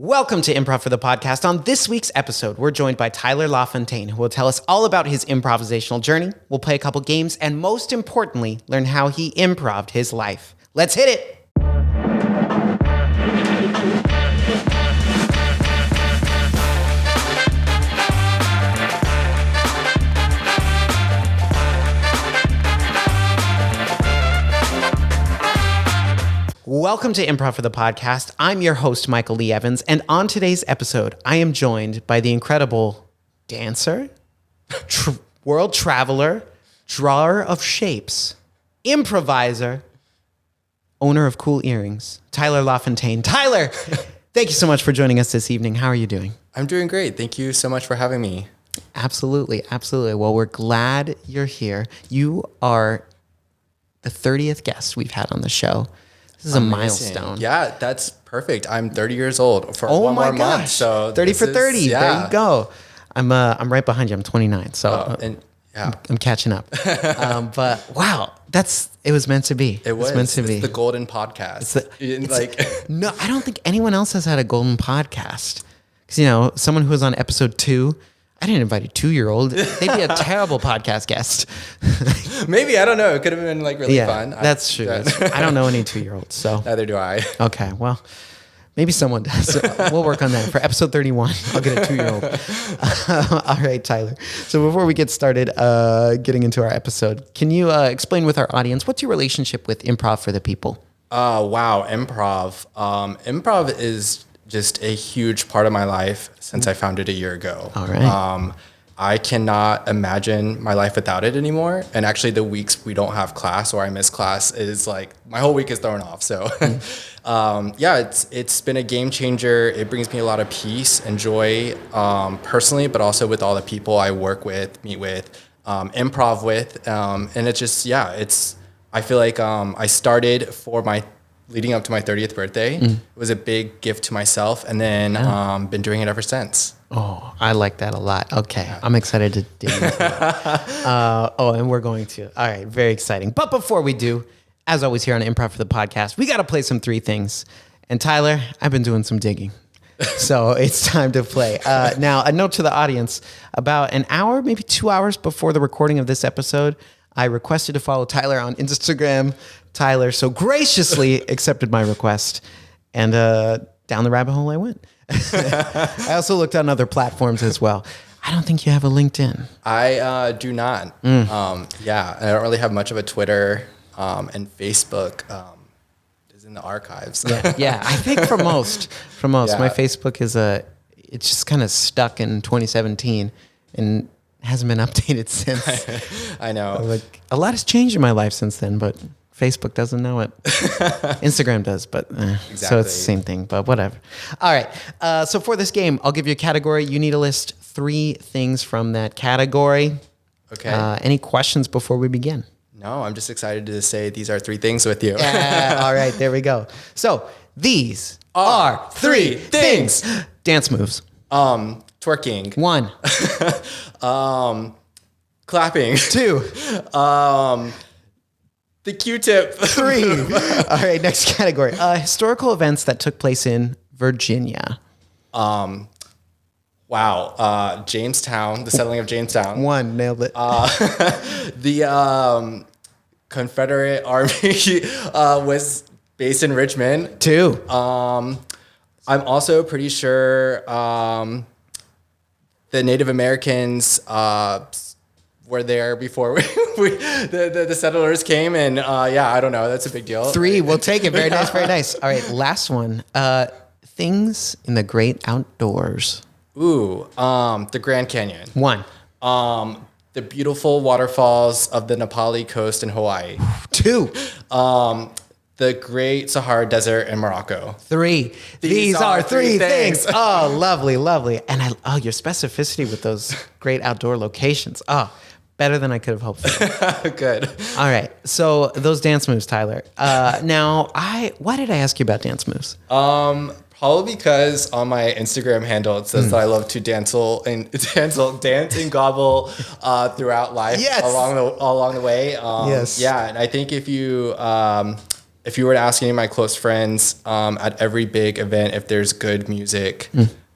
Welcome to Improv for the Podcast. On this week's episode, we're joined by Tyler LaFontaine, who will tell us all about his improvisational journey. We'll play a couple games, and most importantly, learn how he improv'd his life. Let's hit it! Welcome to Improv for the Podcast. I'm your host, Michael Lee Evans, and on today's episode, I am joined by the incredible dancer, world traveler, drawer of shapes, improviser, owner of cool earrings, Tyler LaFontaine. Tyler, thank you so much for joining us this evening. How are you doing? I'm doing great. Thank you so much for having me. Absolutely, absolutely. Well, we're glad you're here. You are the 30th guest we've had on the show. This is amazing. A milestone. Yeah, that's perfect. I'm 30 years old for one more month. So 30 for 30. Yeah. There you go. I'm right behind you. I'm 29. So I'm catching up. But wow, it was meant to be. It was meant to be. It's the golden podcast. No, I don't think anyone else has had a golden podcast. Because, someone who was on episode 2, I didn't invite a 2-year-old. They'd be a terrible podcast guest. Maybe, I don't know. It could have been really fun. That's true. I don't know any 2-year-olds, so. Neither do I. Okay, well, maybe someone does. We'll work on that. For episode 31, I'll get a 2-year-old. All right, Tyler. So before we get started getting into our episode, can you explain with our audience, what's your relationship with Improv for the people? Wow, improv. Improv is just a huge part of my life since I found it a year ago. All right. I cannot imagine my life without it anymore. And actually the weeks we don't have class or I miss class is like, my whole week is thrown off. So it's been a game changer. It brings me a lot of peace and joy personally, but also with all the people I work with, meet with, improv with. And it's just, I feel like I started leading up to my 30th birthday. It was a big gift to myself, and then been doing it ever since. Oh, I like that a lot. Okay, yeah. I'm excited to dig into it. And we're going to. All right, very exciting. But before we do, as always here on Improv for the Podcast, we got to play some 3 things. And Tyler, I've been doing some digging. So it's time to play. Now, a note to the audience, about an hour, maybe 2 hours before the recording of this episode, I requested to follow Tyler on Instagram. Tyler so graciously accepted my request, and down the rabbit hole I went. I also looked on other platforms as well. I don't think you have a LinkedIn. I do not. I don't really have much of a Twitter, and Facebook is in the archives. Yeah. I think for most, my Facebook is it's just kind of stuck in 2017 and hasn't been updated since. I know. A lot has changed in my life since then, but Facebook doesn't know it. Instagram does, but exactly. So it's the same thing, but whatever. All right. So for this game, I'll give you a category. You need to list 3 things from that category. Okay. Any questions before we begin? No, I'm just excited to say these are 3 things with you. All right, there we go. So these are 3 things. Dance moves. Twerking. 1. Clapping. 2. The Q-tip. 3. All right, next category. Historical events that took place in Virginia. Wow. Jamestown, the settling of Jamestown. 1, nailed it. The Confederate Army was based in Richmond. 2. I'm also pretty sure the Native Americans were there before the settlers came, and I don't know. That's a big deal. 3, we'll take it. Very nice, very nice. All right, last one. Things in the great outdoors. Ooh, the Grand Canyon. 1. The beautiful waterfalls of the Nepali coast in Hawaii. 2. The Great Sahara Desert in Morocco. 3. These are 3 things. Oh, lovely, lovely. And your specificity with those great outdoor locations. Oh, better than I could have hoped for. Good. All right. So those dance moves, Tyler. Now, why did I ask you about dance moves? Probably because on my Instagram handle it says that I love to dance and gobble throughout life. Yes. along the way. Yes. Yeah, and I think if you if you were to ask any of my close friends at every big event, if there's good music,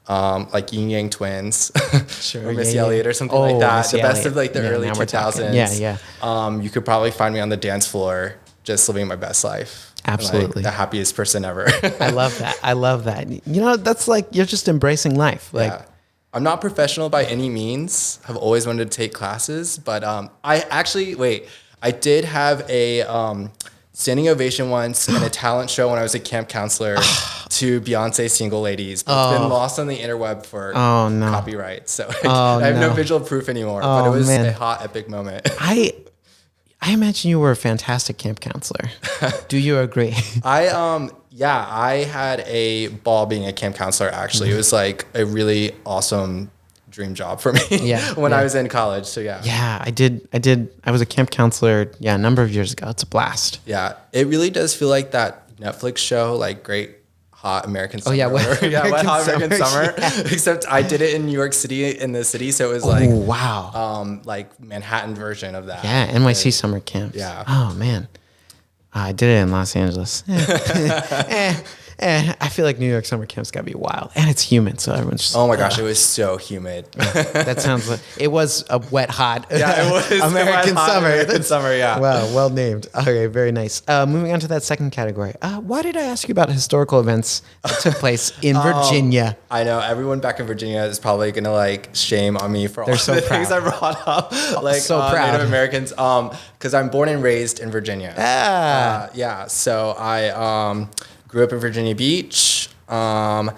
like Yin Yang Twins Sure, or Missy Elliott or something like that, Missy the best Elliott. of like the early now we're talking. 2000s. Yeah. You could probably find me on the dance floor just living my best life. Absolutely. Like, the happiest person ever. I love that. I love that. You know, that's like, you're just embracing life. Like, yeah. I'm not professional by any means. I've always wanted to take classes, but I did have a standing ovation once in a talent show when I was a camp counselor to Beyonce's Single Ladies, but it's been lost on the interweb for copyright. So I have no visual proof anymore, but it was a hot, epic moment. I imagine you were a fantastic camp counselor. Do you agree? I had a ball being a camp counselor, actually. It was like a really awesome dream job for me when I was in college. So yeah. Yeah, I did. I was a camp counselor, a number of years ago. It's a blast. Yeah. It really does feel like that Netflix show, like Great Hot American Summer. Wet Hot American Summer. Yeah. Except I did it in New York City, in the city. So it was like Manhattan version of that. Yeah, NYC summer camps. Yeah. Oh man. I did it in Los Angeles. I feel like New York summer camps gotta be wild, and it's humid, so everyone's just. Oh my gosh, it was so humid. That sounds like it was a wet, hot. Yeah, it was American summer. American summer, yeah. Wow, well named. Okay, very nice. Moving on to that second category. Why did I ask you about historical events that took place in Virginia? I know everyone back in Virginia is probably gonna like shame on me for all so the proud. things I brought up, like So proud. Native Americans. Because I'm born and raised in Virginia. So I grew up in Virginia Beach, and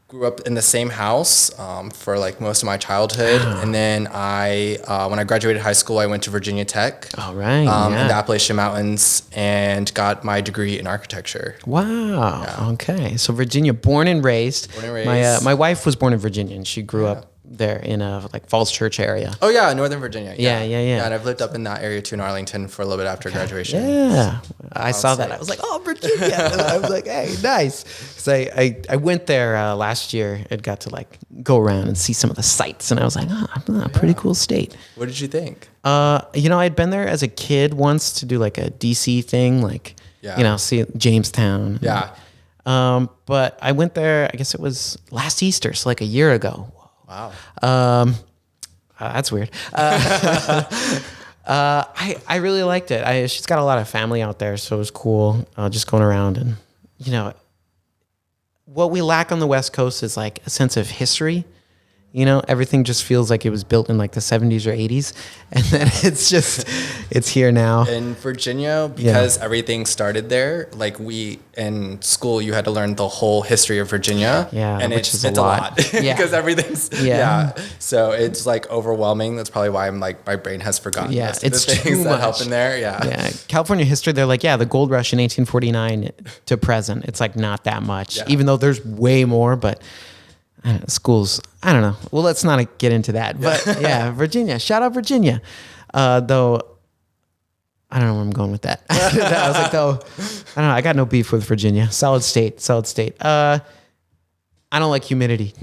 grew up in the same house for like most of my childhood. And then when I graduated high school, I went to Virginia Tech. All right. In the Appalachian Mountains, and got my degree in architecture. Wow. Yeah. Okay. So Virginia, born and raised. Born and raised. My wife was born in Virginia, and she grew up there in a like Falls Church area. Oh yeah, Northern Virginia. Yeah. And I've lived up in that area too, in Arlington, for a little bit after graduation. Yeah, I saw that. I was like, oh, Virginia. And I was like, hey, nice. Because I went there last year and got to like go around and see some of the sights, and I was like, pretty cool state. What did you think? I'd been there as a kid once to do like a DC thing, like see Jamestown. Yeah. But I went there. I guess it was last Easter, so like a year ago. Wow. That's weird. I really liked it. She's got a lot of family out there, so it was cool just going around. And, what we lack on the West Coast is like a sense of history. Everything just feels like it was built in like the 70s or 80s. And then it's here now. In Virginia, because everything started there, like in school, you had to learn the whole history of Virginia. Yeah, and which is it's a lot. Because everything's, So it's like overwhelming. That's probably why I'm like, my brain has forgotten most of it's the things too that much. Help in there. Yeah. California history, they're like, the gold rush in 1849 to present. It's like not that much, even though there's way more, but schools, I don't know. Well, let's not get into that. But Virginia. Shout out Virginia. Though, I don't know where I'm going with that. I was like, I don't know. I got no beef with Virginia. Solid state. I don't like humidity.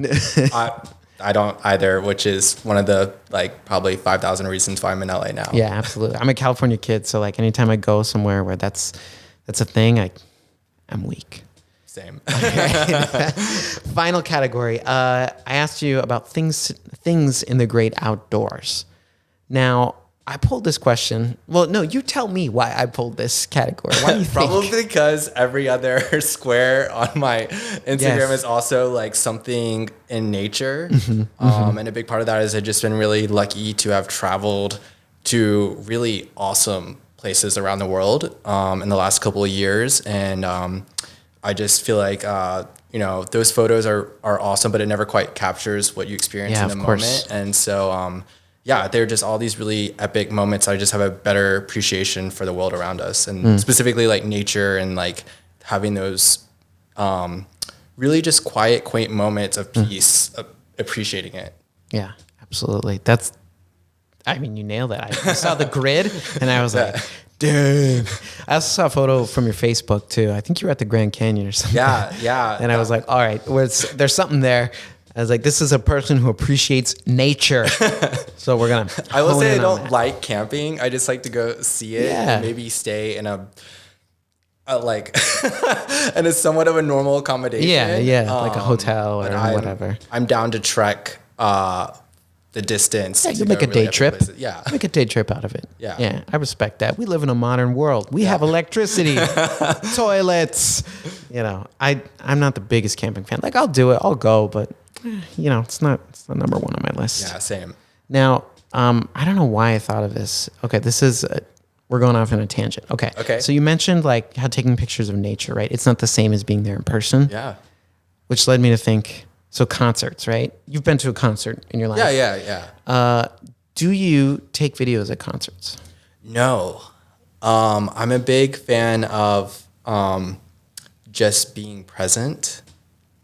I don't either, which is one of the like probably 5,000 reasons why I'm in LA now. Yeah, absolutely. I'm a California kid, so like anytime I go somewhere where that's a thing, I'm weak. Same. Final category. I asked you about things in the great outdoors. Now, I pulled this question. Well, no, you tell me why I pulled this category. Why do you think? Probably because every other square on my Instagram is also like something in nature. And a big part of that is I've just been really lucky to have traveled to really awesome places around the world in the last couple of years. And I just feel like, those photos are awesome, but it never quite captures what you experience in the moment. And so, they're just all these really epic moments. I just have a better appreciation for the world around us, and specifically like nature, and like having those really just quiet, quaint moments of peace, appreciating it. Yeah, absolutely. You nailed it. I saw the grid and I was like, dang. I also saw a photo from your Facebook too. I think you were at the Grand Canyon or something. Yeah. And I was like, all right, there's something there. I was like, this is a person who appreciates nature. So we're going to I will say I don't like camping. I just like to go see it and maybe stay in a like and it's somewhat of a normal accommodation. Yeah, like a hotel or whatever. I'm down to trek the distance. Yeah, you make a day trip. Yeah. Make a day trip out of it. Yeah. I respect that. We live in a modern world. We have electricity, toilets. You know, I'm not the biggest camping fan. Like, I'll do it. I'll go, but you know, it's not number one on my list. Yeah, same. Now, I don't know why I thought of this. Okay, this is we're going off on a tangent. Okay. So you mentioned like how taking pictures of nature, right? It's not the same as being there in person. Yeah. Which led me to think, so concerts, right? You've been to a concert in your life. Yeah. Do you take videos at concerts? No. I'm a big fan of just being present.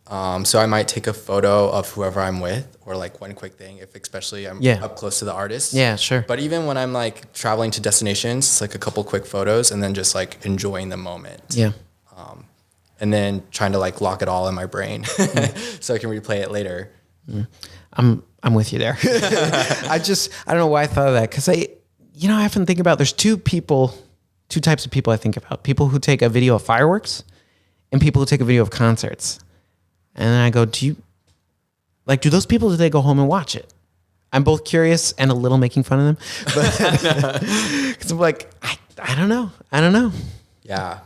So I might take a photo of whoever I'm with, or like one quick thing, if especially I'm up close to the artist. Yeah, sure. But even when I'm like traveling to destinations, it's like a couple quick photos and then just like enjoying the moment. Yeah. And then trying to like lock it all in my brain so I can replay it later. I'm with you there. I don't know why I thought of that, because I often think about, there's two types of people I think about: people who take a video of fireworks and people who take a video of concerts. And then I go, do those people, do they go home and watch it? I'm both curious and a little making fun of them, but because I'm like, I don't know. Yeah.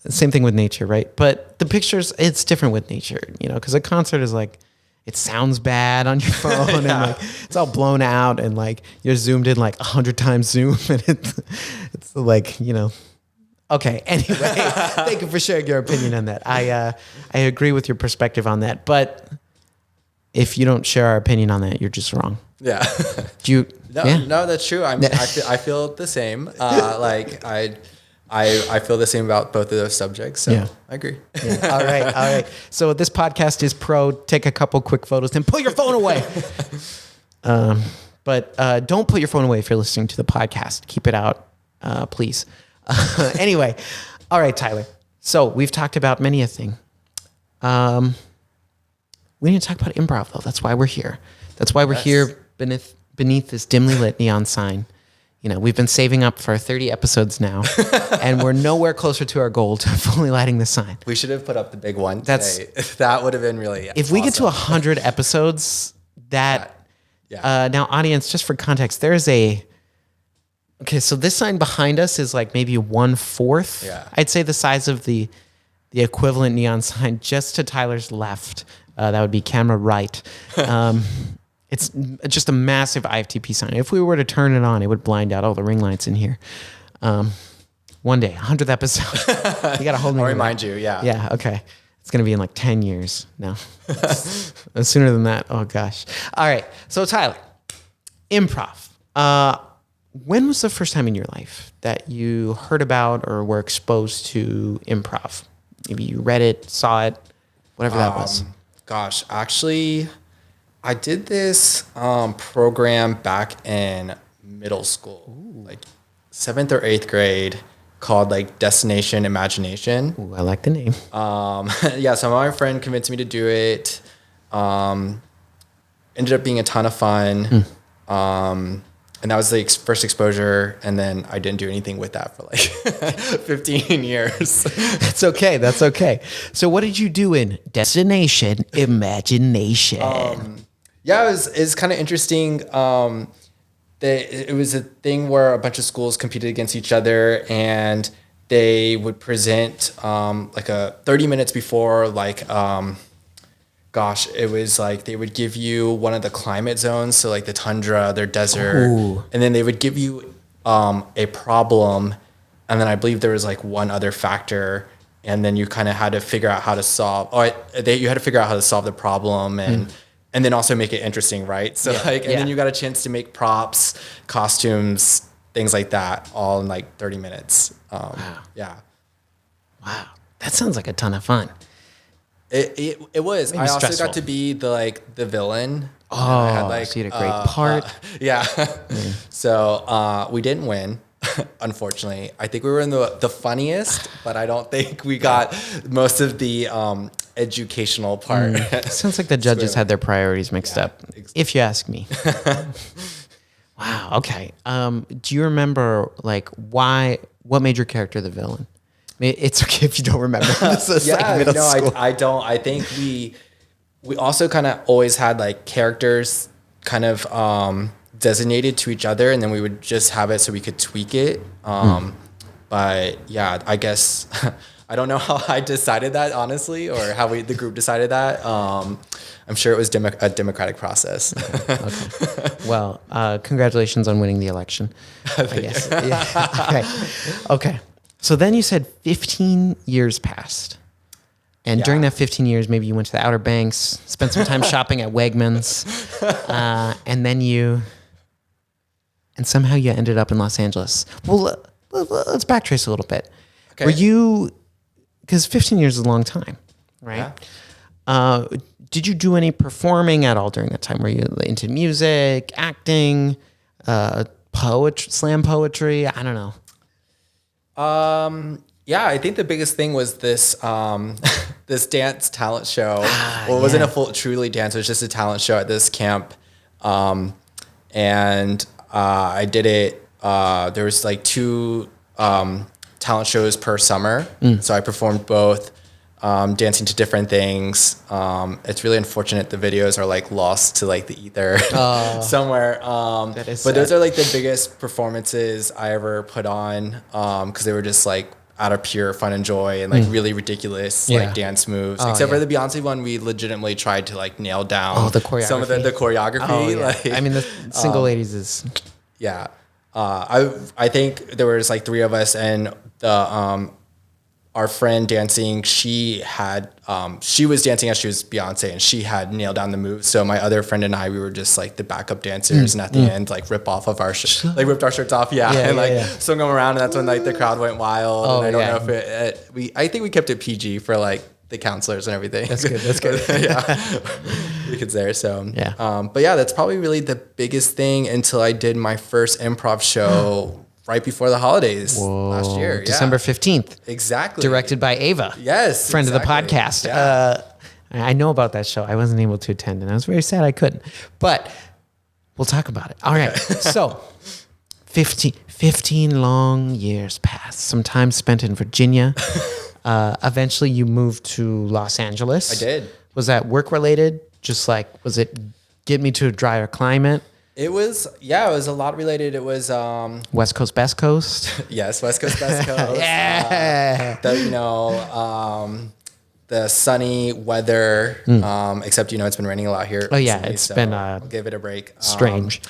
Same thing with nature, right? But the pictures, it's different with nature, you know, because a concert is like, it sounds bad on your phone and like it's all blown out and like you're zoomed in like 100 times zoom and it's like, you know. Okay. Anyway, thank you for sharing your opinion on that. I agree with your perspective on that, but if you don't share our opinion on that, you're just wrong. Yeah. No, that's true. I feel the same. I feel the same about both of those subjects. So I agree. Yeah. All right. So this podcast is pro. Take a couple quick photos, then put your phone away. But don't put your phone away if you're listening to the podcast. Keep it out, please. Anyway, all right, Tyler. So we've talked about many a thing. We need to talk about improv, though. That's why we're here. That's why we're here beneath this dimly lit neon sign. You know, we've been saving up for 30 episodes now, and we're nowhere closer to our goal to fully lighting the sign. We should have put up the big one today. That would have been really If we get to 100 episodes, now, audience, just for context, there's okay, so this sign behind us is like maybe 1/4. Yeah. I'd say the size of the equivalent neon sign just to Tyler's left. That would be camera right. It's just a massive IFTP sign. If we were to turn it on, it would blind out all the ring lights in here. One day, 100th episode. You got to hold me. I'll remind you, yeah. Yeah, okay. It's going to be in like 10 years. No. Sooner than that. Oh, gosh. All right. So, Tyler, improv. When was the first time in your life that you heard about or were exposed to improv? Maybe you read it, saw it, whatever that was. Gosh, actually, I did this program back in middle school, like 7th or 8th grade, called like Destination Imagination. Ooh, I like the name. So my friend convinced me to do it. Ended up being a ton of fun. And that was the first exposure. And then I didn't do anything with that for like 15 years. That's okay. So what did you do in Destination Imagination? It was kind of interesting. It was a thing where a bunch of schools competed against each other, and they would present like 30 minutes before, it was like they would give you one of the climate zones, so like the tundra, their desert, and then they would give you a problem, and then I believe there was like one other factor, and then you kind of had to figure out how to solve. You had to figure out how to solve the problem, and then also make it interesting, right? So then you got a chance to make props, costumes, things like that, all in like 30 minutes. Wow. Yeah. Wow, that sounds like a ton of fun. It was. Maybe I also stressful. got to be the villain. Oh, so you had a great part. Yeah. So we didn't win, unfortunately. I think we were in the funniest, but I don't think we got most of the educational part. Sounds like the judges had their priorities mixed up, if you ask me. Wow. Okay. Do you remember like what made your character the villain? I mean, it's okay if you don't remember. This is like middle school. I don't. I think we also kind of always had like characters kind of designated to each other, and then we would just have it so we could tweak it. But yeah, I guess I don't know how I decided that, honestly, or how the group decided that. I'm sure it was a democratic process. Okay. Well, congratulations on winning the election, I guess. Yeah. Okay. So then you said 15 years passed. And during that 15 years, maybe you went to the Outer Banks, spent some time shopping at Wegmans, and somehow you ended up in Los Angeles. Well, let's backtrace a little bit. Okay. Were you, because 15 years is a long time, right? Yeah. Did you do any performing at all during that time? Were you into music, acting, slam poetry? I don't know. Yeah, I think the biggest thing was this this dance talent show. Well, it wasn't a truly dance. It was just a talent show at this camp. And I did it. There was like 2 talent shows per summer. So I performed both, dancing to different things. It's really unfortunate the videos are like lost to like the ether somewhere. But sad. Those are like the biggest performances I ever put on, because they were just like out of pure fun and joy and like really ridiculous like dance moves. Except for the Beyonce one, we legitimately tried to like nail down the choreography. Some of the choreography. Oh, yeah. Like, I mean, the Single Ladies is... Yeah. I think there was like 3 of us, and our friend dancing, she was dancing as she was Beyonce, and she had nailed down the moves. So my other friend and I, we were just like the backup dancers, and at the end, like ripped our shirts off, swung them around, and that's when like the crowd went wild. And I don't know if I think we kept it PG for like the counselors and everything. That's good. The kids there. So but yeah, that's probably really the biggest thing until I did my first improv show. Right before the holidays last year. December 15th. Exactly. Directed by Ava. Yes. Friend of the podcast. Yeah. I know about that show. I wasn't able to attend, and I was very sad I couldn't. But we'll talk about it. All right. So 15 long years passed. Some time spent in Virginia. Eventually you moved to Los Angeles. I did. Was that work related? Just like, was it get me to a drier climate? It was a lot related. It was West Coast, Best Coast. Yes, West Coast, Best Coast. Yeah. The sunny weather. Except it's been raining a lot here. Oh yeah, it's been I'll give it a break. Strange.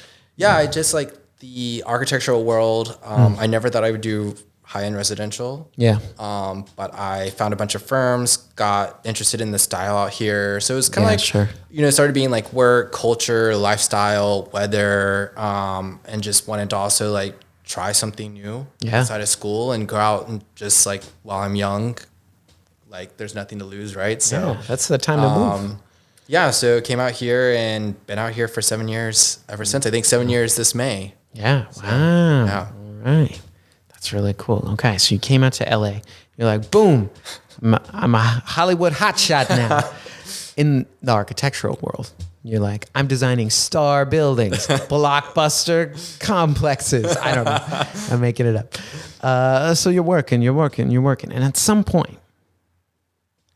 I just like the architectural world. I never thought I would do high-end residential. Yeah. But I found a bunch of firms, got interested in the style out here. So it was kind of it started being like work, culture, lifestyle, weather, and just wanted to also like try something new outside of school and go out and just like while I'm young, like there's nothing to lose, right? So that's the time to move. So came out here and been out here for 7 years ever since. I think 7 years this May. Yeah. So, wow. Yeah. All right. That's really cool. Okay, so you came out to LA. You're like, boom, I'm a Hollywood hotshot now in the architectural world. You're like, I'm designing star buildings, blockbuster complexes. I don't know. I'm making it up. So you're working. And at some point,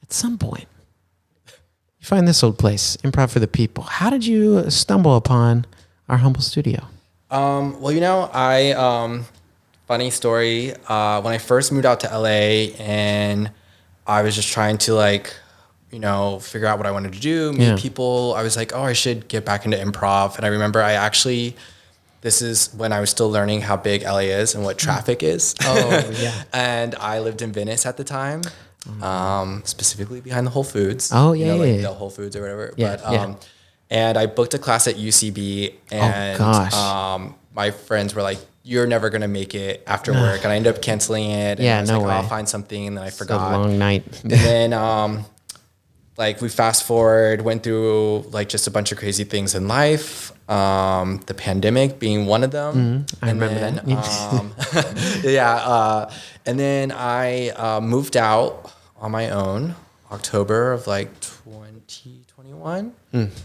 you find this old place, Improv for the People. How did you stumble upon our humble studio? Funny story. When I first moved out to LA and I was just trying to figure out what I wanted to do, meet people, I was like, I should get back into improv. And I remember this is when I was still learning how big LA is and what traffic is. Oh, yeah. And I lived in Venice at the time, specifically behind the Whole Foods. Oh, yeah. The Whole Foods or whatever. Yeah, And I booked a class at UCB and my friends were like, you're never going to make it after work. And I ended up canceling it. And I was way. I'll find something. And then I forgot. It's a long night. And then, we fast forward, went through just a bunch of crazy things in life. The pandemic being one of them. I remember that. And then I moved out on my own October of like 2021.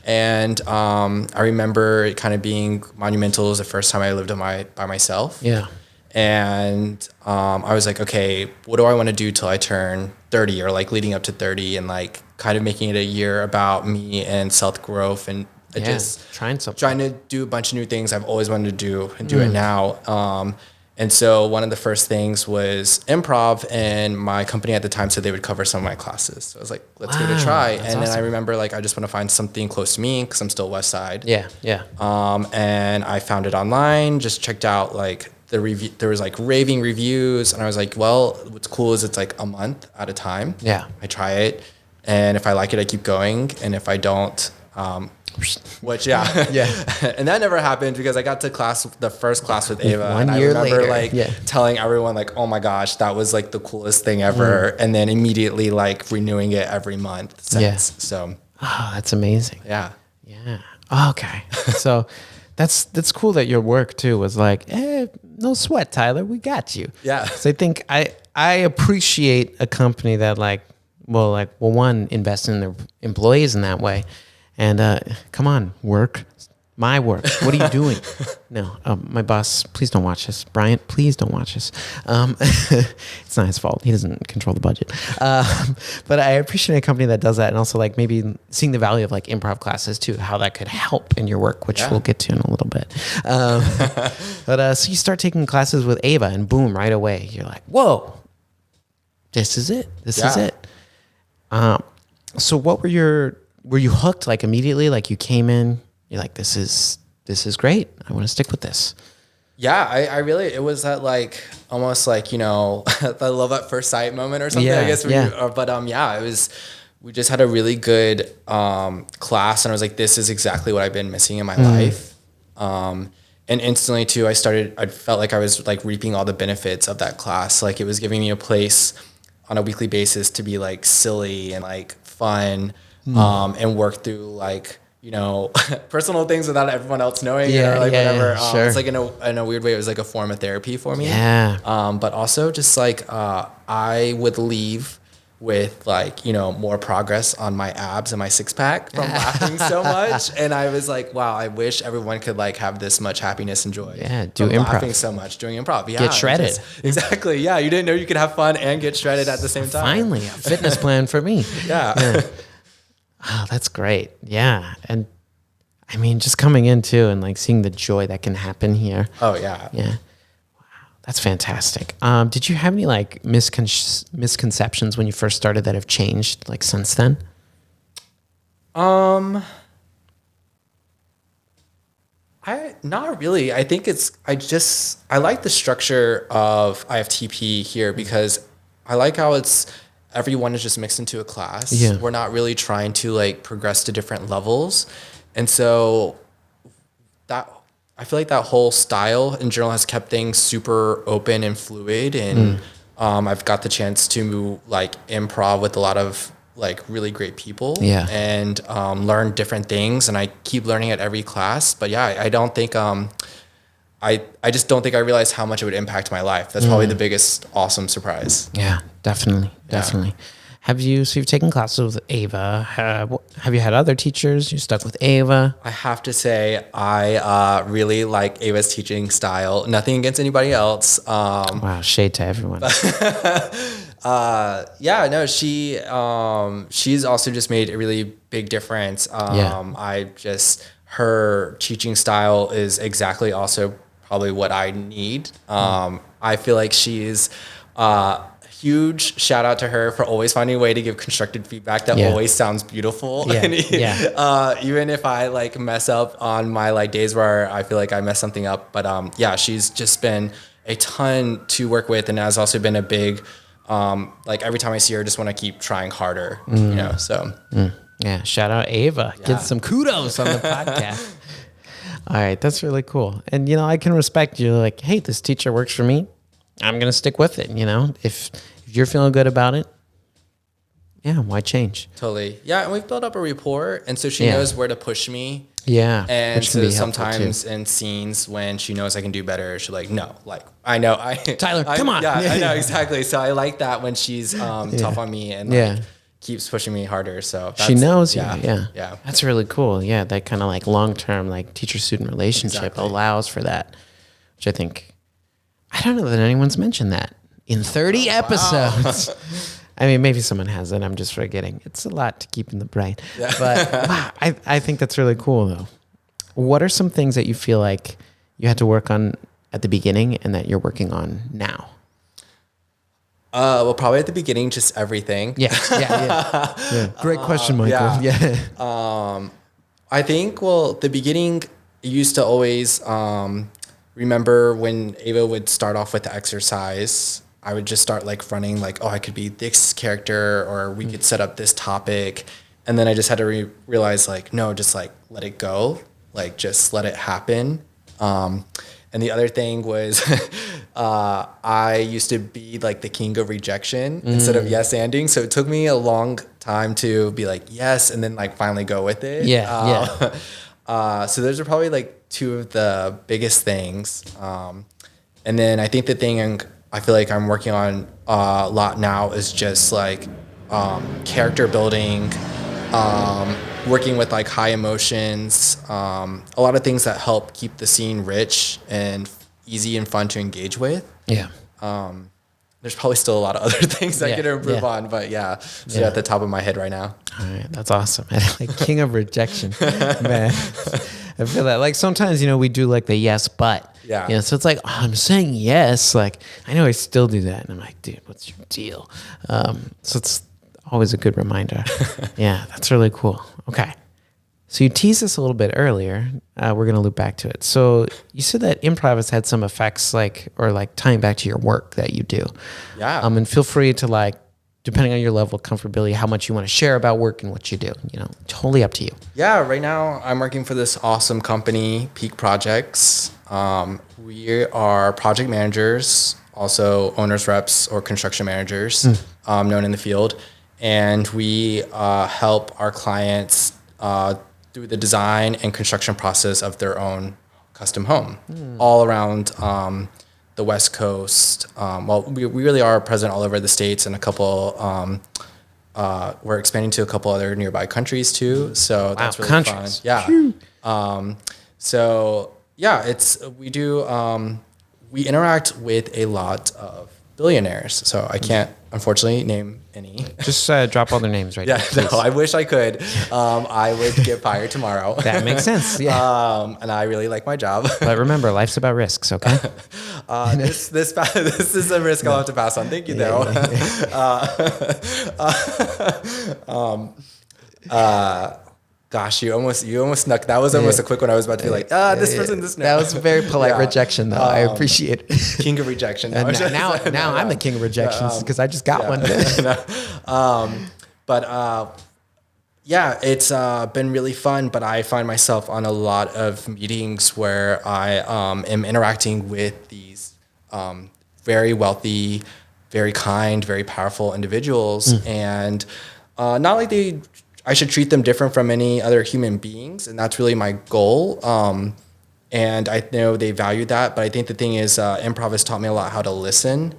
And I remember it kind of being monumental. It was the first time I lived by myself. Yeah. And I was like, okay, what do I want to do till I turn 30 or like leading up to 30 and like kind of making it a year about me and self growth and just trying to do a bunch of new things I've always wanted to do and do it now. And so one of the first things was improv, and my company at the time said they would cover some of my classes. So I was like, let's give it a try. And then I remember like, I just want to find something close to me because I'm still West Side. Yeah. Yeah. And I found it online, just checked out like the review. There was like raving reviews, and I was like, well, what's cool is it's like a month at a time. Yeah. I try it, and if I like it, I keep going. And if I don't, which yeah. And that never happened because I got to the first class with Ava. One and year I remember later. telling everyone like, oh my gosh, that was like the coolest thing ever. And then immediately like renewing it every month since. Yeah. So. Oh, that's amazing. Yeah. Yeah. Okay. So that's cool that your work too was like, no sweat, Tyler. We got you. Yeah. So I think I appreciate a company that one, invest in their employees in that way. And come on, my work. What are you doing? No, my boss, please don't watch this. Bryant, please don't watch this. It's not his fault. He doesn't control the budget. But I appreciate a company that does that, and also like maybe seeing the value of like improv classes too, how that could help in your work, which we'll get to in a little bit. But so you start taking classes with Ava, and boom, right away you're like, whoa, this is it. This is it. So what were you hooked like immediately? Like you came in, you're like, this is great. I want to stick with this. Yeah, I really, it was that like, almost like, the love at first sight moment or something, I guess. It was, we just had a really good class, and I was like, this is exactly what I've been missing in my life. And instantly too, I felt like I was like reaping all the benefits of that class. Like it was giving me a place on a weekly basis to be like silly and like fun. And work through like, personal things without everyone else knowing whatever. Sure. It's like in a weird way, it was like a form of therapy for me. Yeah. But also just like, I would leave with like, more progress on my abs and my six pack from laughing so much. And I was like, wow, I wish everyone could like have this much happiness and joy. Yeah. Do improv. Laughing so much doing improv. Yeah. Get shredded. Exactly. Yeah. You didn't know you could have fun and get shredded at the same time. Finally, a fitness plan for me. Yeah. Oh, that's great. Yeah. And I mean, just coming in too and like seeing the joy that can happen here. Oh, yeah. Yeah. Wow. That's fantastic. Did you have any like misconceptions when you first started that have changed like since then? Not really. I think I like the structure of IFTP here because I like how everyone is just mixed into a class. Yeah. We're not really trying to like progress to different levels. And so I feel like that whole style in general has kept things super open and fluid. And I've got the chance to like improv with a lot of like really great people and learn different things. And I keep learning at every class. But yeah, I don't think I just don't think I realized how much it would impact my life. That's probably the biggest awesome surprise. Yeah, definitely. You've taken classes with Ava. Have you had other teachers? You stuck with Ava? I have to say, I really like Ava's teaching style. Nothing against anybody else. Wow, shade to everyone. She's also just made a really big difference. Her teaching style is exactly also probably what I need. I feel like she's huge shout out to her for always finding a way to give constructive feedback that always sounds beautiful. Even if I like mess up on my like days where I feel like I mess something up, but she's just been a ton to work with, and has also been a big like every time I see her, I just want to keep trying harder. Yeah, shout out Ava. Get some kudos on the podcast. All right, that's really cool. And I can respect you. Like, hey, this teacher works for me. I'm gonna stick with it. If you're feeling good about it, why change? Totally. Yeah, and we've built up a rapport, and so she knows where to push me. Yeah, and so sometimes in scenes when she knows I can do better, she's like, no, like I know Tyler, come on. Yeah, I know exactly. So I like that when she's tough on me and like keeps pushing me harder. So she knows you. Yeah. That's really cool. Yeah. That kind of like long-term, like teacher-student relationship allows for that, which I think, I don't know that anyone's mentioned that in 30 episodes. I mean, maybe someone has it. I'm just forgetting. It's a lot to keep in the brain. Yeah. But wow, I think that's really cool, though. What are some things that you feel like you had to work on at the beginning and that you're working on now? Well, probably at the beginning, just everything. Yeah. Great question, Michael. Yeah. I think, the beginning, I used to always remember when Ava would start off with the exercise, I would just start like running like, oh, I could be this character, or we could set up this topic. And then I just had to realize like, no, just like let it go. Like just let it happen. And the other thing was I used to be like the king of rejection instead of yes-anding. So it took me a long time to be like, yes, and then like finally go with it. So those are probably like two of the biggest things. And then I think the thing I feel like I'm working on a lot now is just like character building, working with like high emotions, a lot of things that help keep the scene rich and easy and fun to engage with. Yeah. There's probably still a lot of other things I could improve on, but so at the top of my head right now. All right, that's awesome. Like king of rejection, man. I feel that. Like sometimes, we do like the yes, but. Yeah. So it's like, oh, I'm saying yes. Like I know I still do that, and I'm like, dude, what's your deal? So it's always a good reminder. Yeah, that's really cool. Okay. So you teased this a little bit earlier. We're going to loop back to it. So you said that improv has had some effects or tying back to your work that you do. Yeah. And feel free to depending on your level of comfortability, how much you want to share about work and what you do, totally up to you. Yeah. Right now I'm working for this awesome company, Peak Projects. We are project managers, also owners reps or construction managers, known in the field. And we help our clients through the design and construction process of their own custom home, all around the West Coast. We really are present all over the States and a couple. We're expanding to a couple other nearby countries too. So that's really countries. Fun. Yeah. We do. We interact with a lot of billionaires. So I can't, unfortunately, name any. Just drop all their names right now. Yeah, no, I wish I could. I would get fired tomorrow. That makes sense. Yeah. And I really like my job. But remember, life's about risks, okay? This is a risk I'll have to pass on. Thank you, though. Gosh, you almost snuck. That was almost a quick one. I was about to be like, this person, this. That was a very polite rejection, though. I appreciate it. King of rejection. Now I'm the king of rejections because I just got one. It's been really fun. But I find myself on a lot of meetings where I am interacting with these very wealthy, very kind, very powerful individuals, and not like I should treat them different from any other human beings, and that's really my goal. And I know they value that, but I think the thing is, improv has taught me a lot how to listen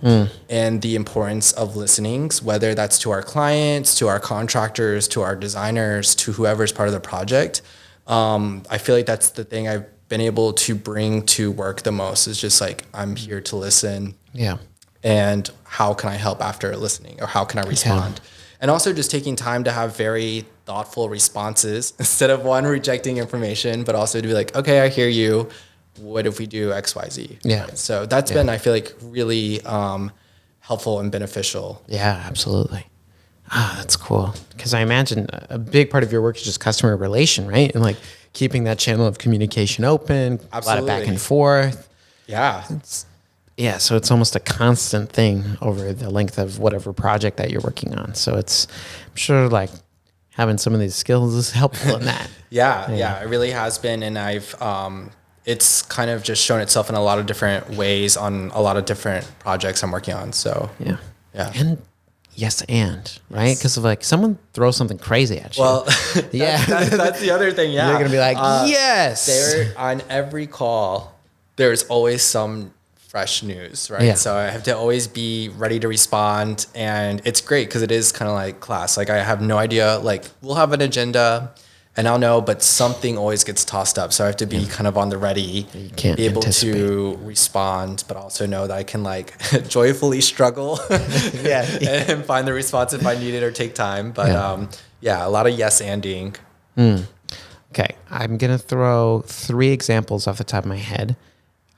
and the importance of listenings, whether that's to our clients, to our contractors, to our designers, to whoever's part of the project. I feel like that's the thing I've been able to bring to work the most, is just like, I'm here to listen. Yeah. And how can I help after listening, or how can I respond? Yeah. And also just taking time to have very thoughtful responses instead of rejecting information, but also to be like, okay, I hear you. What if we do X, Y, Z? Yeah. Right? So that's been, I feel like, really helpful and beneficial. Yeah, absolutely. That's cool. Because I imagine a big part of your work is just customer relation, right? And keeping that channel of communication open, absolutely. A lot of back and forth. Yeah. So it's almost a constant thing over the length of whatever project that you're working on. So I'm sure having some of these skills is helpful in that. Yeah, it really has been. And I've, it's kind of just shown itself in a lot of different ways on a lot of different projects I'm working on. So yeah. And right? Because someone throws something crazy at you. Well, that's the other thing. Yeah. You're going to be like, yes. On every call, there's always some fresh news, right? Yeah. So I have to always be ready to respond. And it's great because it is kind of like class. Like I have no idea, like we'll have an agenda and I'll know, but something always gets tossed up. So I have to be kind of on the ready, You can't be able anticipate. to respond, but also know that I can like joyfully struggle and find the response if I need it or take time. But a lot of yes anding. Okay, I'm going to throw 3 examples off the top of my head.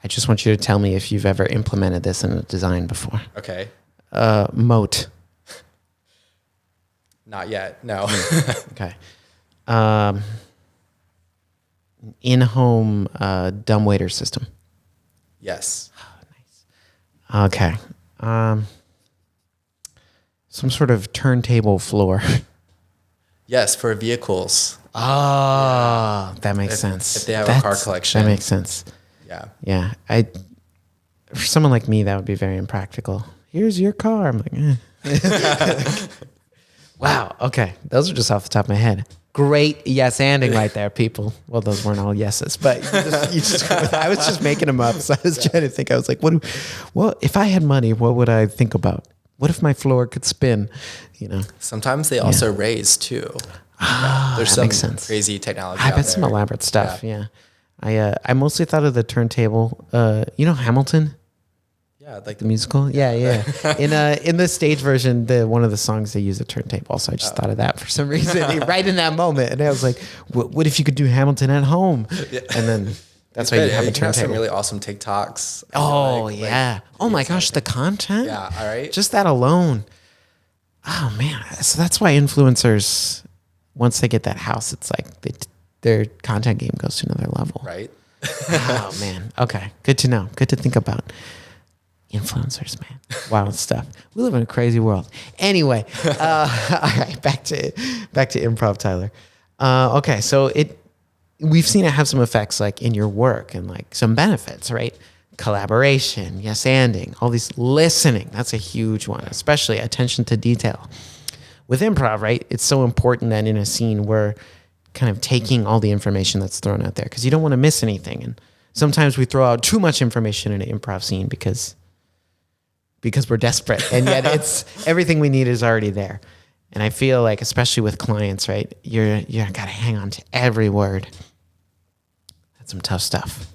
I just want you to tell me if you've ever implemented this in a design before. Okay. Moat. Not yet. No. Okay. In-home dumbwaiter system. Yes. Okay. Some sort of turntable floor. Yes, for vehicles. Oh, that makes sense. If they have a car collection. That makes sense. Yeah. Yeah. For someone like me, that would be very impractical. Here's your car. I'm like, Wow. Okay. Those are just off the top of my head. Great yes anding right there, people. Well, those weren't all yeses, but I was just making them up. So I was trying to think. I was like, well, if I had money, what would I think about? What if my floor could spin? Sometimes they also raise too. There's that makes some sense. crazy technology. I bet some elaborate stuff. Yeah. I mostly thought of the turntable. Hamilton, Yeah, like the musical. Yeah. In the stage version, one of the songs they use a turntable. So I just thought of that for some reason, right in that moment. And I was like, what if you could do Hamilton at home? And then that's why you have a You can have some turntable. really awesome TikToks. Oh yeah. Oh my gosh, the content. Yeah. All right. Just that alone. Oh man. So that's why influencers, once they get that house, it's like their content game goes to another level. Right. Oh man. Okay. Good to know. Good to think about. Influencers, man. Wild stuff. We live in a crazy world. Anyway, all right, back to improv, Tyler. Okay, so we've seen it have some effects like in your work and like some benefits, right? Collaboration, yes anding, all these listening. That's a huge one, especially attention to detail. With improv, right? It's so important that in a scene we're kind of taking all the information that's thrown out there because you don't want to miss anything. And sometimes we throw out too much information in an improv scene because we're desperate, and yet it's everything we need is already there. And I feel like, especially with clients, right, you gotta hang on to every word. That's some tough stuff.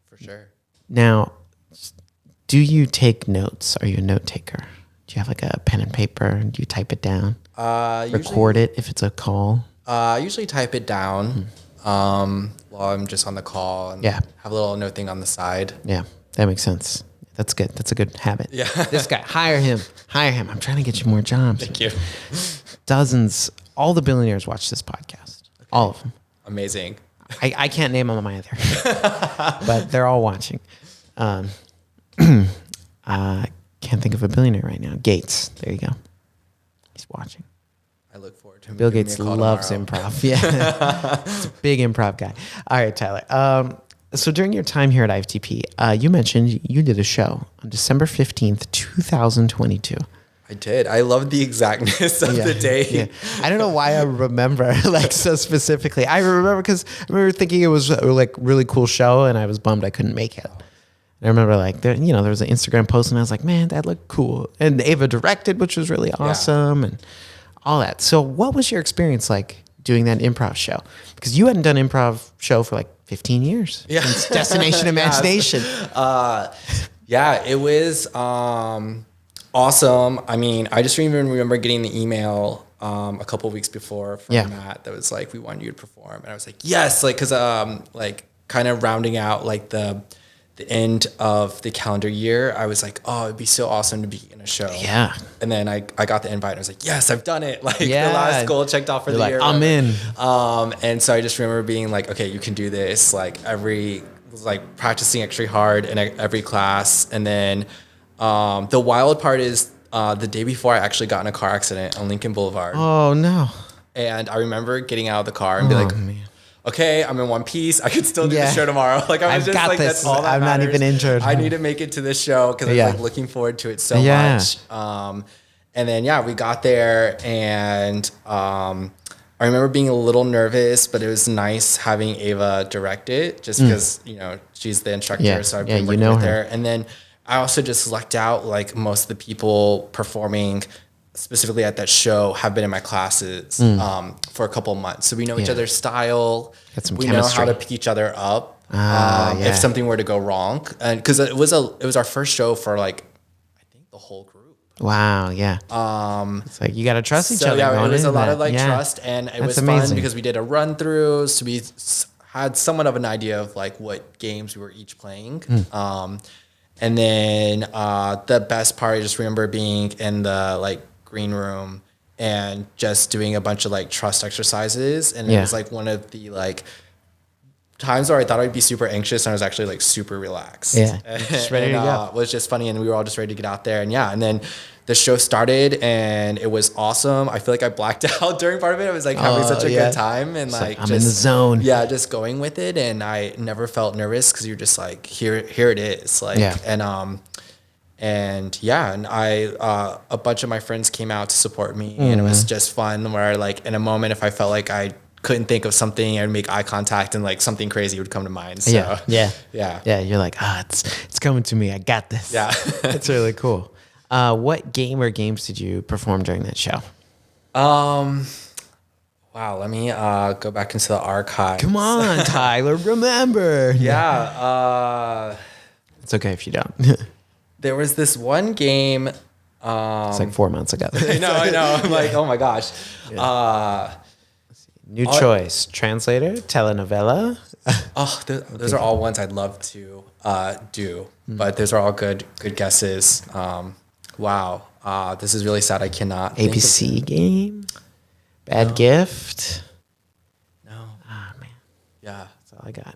For sure. Now, do you take notes? Are you a note taker? Do you have like a pen and paper? Do you type it down? Record it if it's a call? I usually type it down while I'm just on the call and have a little note thing on the side. Yeah, that makes sense. That's good. That's a good habit. Yeah. This guy, hire him. I'm trying to get you more jobs. Thank you. Dozens, all the billionaires watch this podcast. Okay. All of them. Amazing. I can't name them either, but they're all watching. Can't think of a billionaire right now. Gates. There you go. He's watching. I look forward to him. Bill Gates loves improv. Yeah. He's a big improv guy. All right, Tyler. So during your time here at IFTP, you mentioned you did a show on December 15th, 2022. I did. I love the exactness of the day. Yeah. I don't know why I remember like so specifically. I remember because I remember thinking it was like really cool show, and I was bummed I couldn't make it. And I remember like there was an Instagram post, and I was like, man, that looked cool. And Ava directed, which was really awesome, and all that. So what was your experience like doing that improv show? Because you hadn't done improv show for like 15 years. Yeah. Since Destination Imagination. It was awesome. I mean, I just even remember getting the email a couple of weeks before from Matt that was like, we want you to perform. And I was like, yes, like, cause like kind of rounding out like the end of the calendar year, I was like, oh, it'd be so awesome to be in a show. Yeah. And then I got the invite and I was like, yes, I've done it. Like the last goal checked off for the year. I'm in. And so I just remember being like, okay, you can do this. Like practicing extra hard in every class. And then the wild part is the day before I actually got in a car accident on Lincoln Boulevard. Oh no. And I remember getting out of the car and be like, man. Okay, I'm in one piece. I could still do the show tomorrow. Like I was just like, this. That's all that I'm matters. not even injured. I need to make it to this show because I was like looking forward to it so much. And then we got there, and I remember being a little nervous, but it was nice having Ava direct it, just because she's the instructor, so I've been working with her. And then I also just lucked out. Like most of the people performing specifically at that show have been in my classes for a couple of months. So we know each other's style. We know how to pick each other up if something were to go wrong. And because it was our first show for like, I think the whole group. Wow. Yeah. It's like you got to trust each other. Yeah, it was a lot of like trust, and it was amazing. Fun because we did a run through, so we had somewhat of an idea of like what games we were each playing. And then the best part, I just remember being in the like green room and just doing a bunch of like trust exercises, and it was like one of the like times where I thought I'd be super anxious, and I was actually like super relaxed. Yeah, just ready to go. It was just funny, and we were all just ready to get out there. And then the show started, and it was awesome. I feel like I blacked out during part of it. I was like having such a good time, and like I'm in the zone. Yeah, just going with it, and I never felt nervous because you're just like here it is. Like and I a bunch of my friends came out to support me, and it was just fun. Where like in a moment, if I felt like I couldn't think of something, I'd make eye contact and like something crazy would come to mind. So, yeah. You're like, it's coming to me. I got this. Yeah. It's really cool. What game or games did you perform during that show? Wow. Let me go back into the archives. Come on, Tyler, remember. Yeah. It's okay if you don't. There was this one game. It's like 4 months ago. I know. I'm like, oh my gosh. New choice, translator, telenovela. Those are all ones I'd love to do, but those are all good guesses. Wow, this is really sad. I cannot. ABC game, Bad Gift. No. Ah man. Yeah, that's all I got.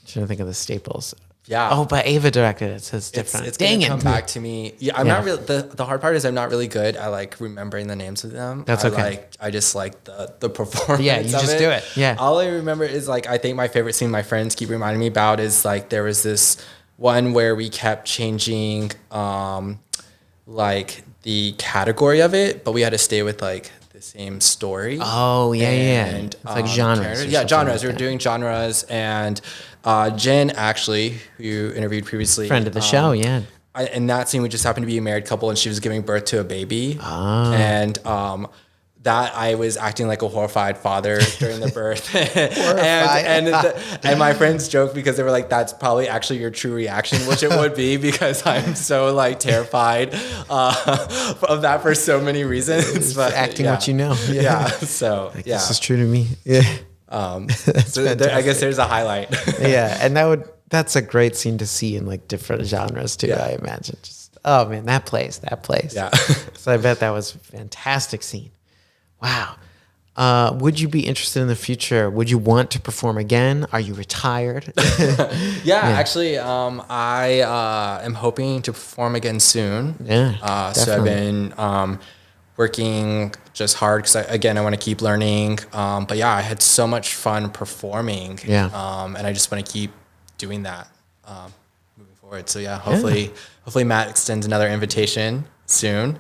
Trying to think of the staples. Yeah. Oh, but Ava directed it, so it's different. It's gonna come back to me. Yeah, I'm not really. The hard part is I'm not really good at like remembering the names of them. That's okay. I just like the performance. Yeah, you just do it. Yeah. All I remember is like I think my favorite scene my friends keep reminding me about is like there was this one where we kept changing like the category of it, but we had to stay with like the same story. Oh yeah, and, it's like genres. Yeah, genres. We were doing genres, and Jen actually, who you interviewed previously, friend of the show, in that scene, we just happened to be a married couple, and she was giving birth to a baby, and that I was acting like a horrified father during the birth, and my friends joked because they were like, "That's probably actually your true reaction," which it would be because I'm so like terrified of that for so many reasons. But acting what you know, So like, this is true to me. Yeah. So I guess there's a highlight. Yeah, and that's a great scene to see in like different genres too. I imagine. Just oh man, that place. Yeah. So I bet that was a fantastic scene. Wow. Would you be interested in the future? Would you want to perform again? Are you retired? Actually, I am hoping to perform again soon. Yeah. So I've been working just hard because I want to keep learning. But yeah, I had so much fun performing. Yeah. And I just want to keep doing that moving forward. So yeah, hopefully Matt extends another invitation soon.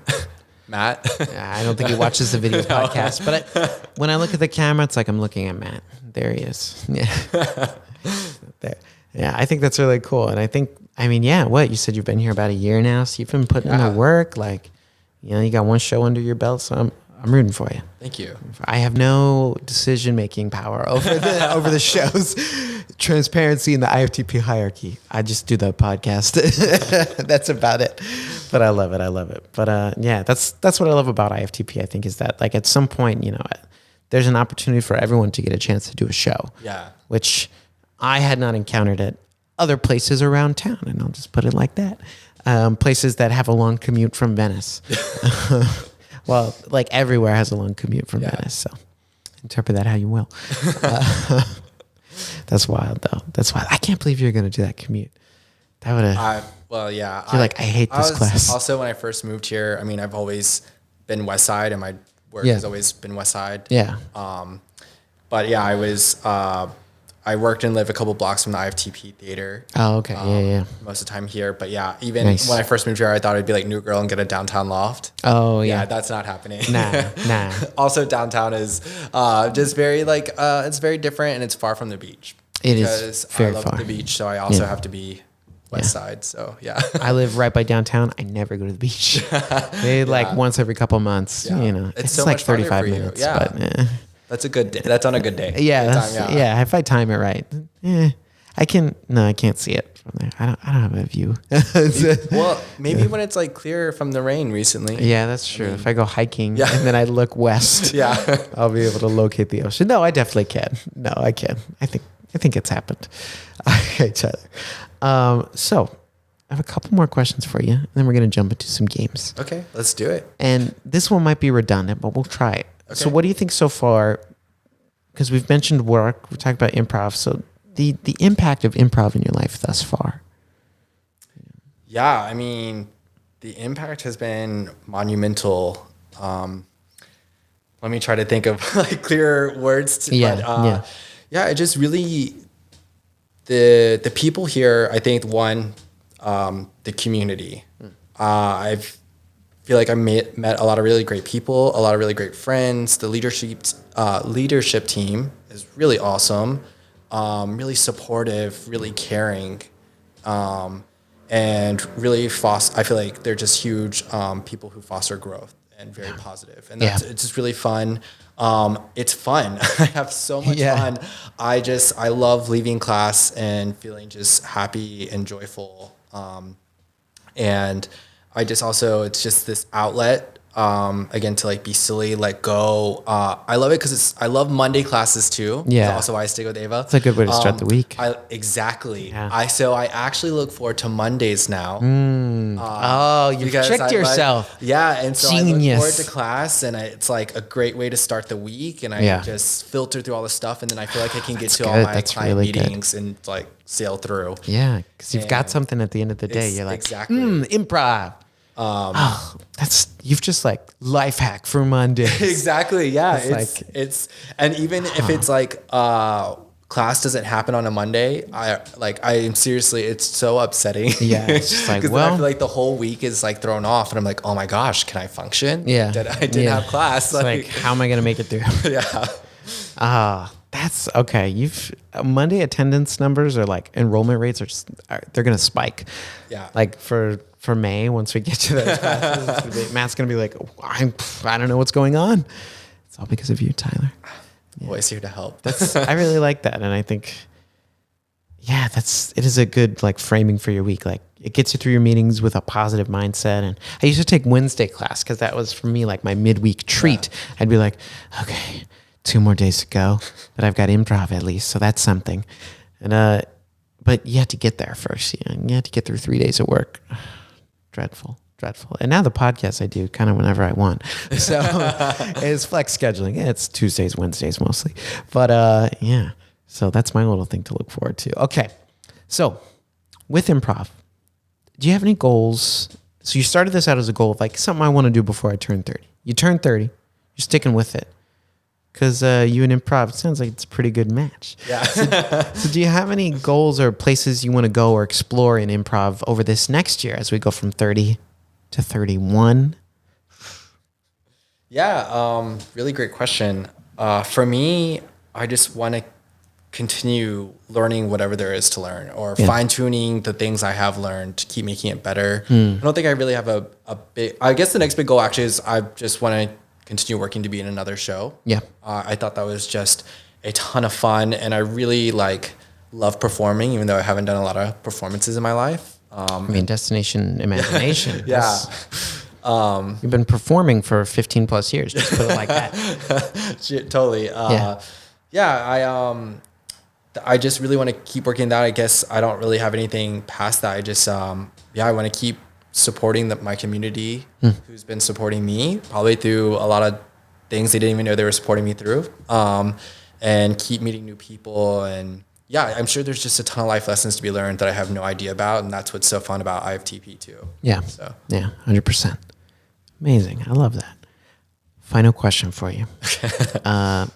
Matt. I don't think he watches the video podcast, but when I look at the camera, it's like I'm looking at Matt. There he is. Yeah. There. Yeah, I think that's really cool. And what? You said you've been here about a year now, so you've been putting in the work. Like, you got one show under your belt, so I'm rooting for you. Thank you. I have no decision-making power over the show's transparency in the IFTP hierarchy. I just do the podcast. That's about it. But I love it. But that's what I love about IFTP, I think, is that like at some point, there's an opportunity for everyone to get a chance to do a show. Yeah. Which I had not encountered at other places around town, and I'll just put it like that. Places that have a long commute from Venice. Well, like everywhere has a long commute from Venice, so interpret that how you will. That's wild, though. That's wild. I can't believe you're going to do that commute. That would have... You're like, I hate this class. Also, when I first moved here, I've always been West Side, and my work has always been West Side. Yeah. But yeah, I worked and lived a couple blocks from the IFTP theater. Oh, okay. Yeah. Most of the time here. But yeah, even when I first moved here, I thought I'd be like New Girl and get a downtown loft. Oh, yeah. Yeah, that's not happening. Nah. Also, downtown is just very like, it's very different and it's far from the beach. It because is I very love far. the beach, so I also have to be west side. So yeah. I live right by downtown. I never go to the beach. Maybe like once every couple months. Yeah. You know, It's so like much farther 35 for you. minutes. Yeah. But That's a good day. That's on a good day. yeah, Good time, yeah. If I time it right, I can. No, I can't see it from there. I don't have a view. Well, maybe when it's like clear from the rain recently. Yeah, that's true. If I go hiking Yeah. and then I look west, Yeah. I'll be able to locate the ocean. No, I definitely can. No, I can. I think it's happened. Okay, Tyler. So I have a couple more questions for you, and then we're gonna jump into some games. Okay, let's do it. And this one might be redundant, but we'll try it. Okay. So what do you think so far? Because we've mentioned work, we talked about improv. So the impact of improv in your life thus far. Yeah, I mean, the impact has been monumental. Let me try to think of like clearer words. Yeah, it just really the people here. I think the community. I feel like I met a lot of really great people, a lot of really great friends. The leadership team is really awesome, really supportive, really caring. And really I feel like they're just huge people who foster growth and very positive. And it's just really fun. It's fun. I have so much fun. I love leaving class and feeling just happy and joyful. And I just also, it's just this outlet, again, to like be silly, let go. I love it because I love Monday classes too. Yeah. That's also why I stick with Ava. It's a good way to start the week. Exactly. Yeah. So I actually look forward to Mondays now. You've tricked yourself. And so Genius. I look forward to class, and it's like a great way to start the week. And I just filter through all the stuff, and then I feel like I can get to all my client meetings and like sail through. Yeah, because you've got something at the end of the day. You're like, improv. You've just like life hack for Monday. Exactly. Yeah. It's and even if it's like class doesn't happen on a Monday, I am seriously, it's so upsetting. Yeah. It's just like, I feel like the whole week is like thrown off, and I'm like, oh my gosh, can I function? Yeah. I didn't have class. It's like, how am I going to make it through? Yeah. That's okay. Monday attendance numbers are like enrollment rates they're going to spike. Yeah. Like for May, once we get to those classes, Matt's going to be like, I don't know what's going on. It's all because of you, Tyler. Always here to help. I really like that. And I think, it is a good like framing for your week. Like it gets you through your meetings with a positive mindset. And I used to take Wednesday class because that was for me like my midweek treat. Yeah. I'd be like, okay, 2 more days to go, but I've got improv at least. So that's something. And, but you have to get there first. You have to get through 3 days of work. Dreadful. And now the podcast I do kind of whenever I want. So it's flex scheduling. Yeah, it's Tuesdays, Wednesdays mostly. But so that's my little thing to look forward to. Okay. So with improv, do you have any goals? So you started this out as a goal of like something I want to do before I turn 30. You turn 30, you're sticking with it. Because you and improv, it sounds like it's a pretty good match. Yeah. So do you have any goals or places you want to go or explore in improv over this next year as we go from 30 to 31? Yeah, really great question. For me, I just want to continue learning whatever there is to learn, or fine-tuning the things I have learned to keep making it better. I don't think I really have a big... I guess the next big goal actually is I just want to continue working to be in another show. Yeah. I thought that was just a ton of fun, and I really love performing, even though I haven't done a lot of performances in my life. Destination Imagination. Yeah. You've been performing for 15 plus years. Just put it like that. Totally. I just really want to keep working that. I guess I don't really have anything past that. I just, I want to keep supporting my community who's been supporting me probably through a lot of things they didn't even know they were supporting me through, and keep meeting new people. And I'm sure there's just a ton of life lessons to be learned that I have no idea about. And that's what's so fun about IFTP too. Yeah. So. Yeah. 100%. Amazing. I love that. Final question for you. Going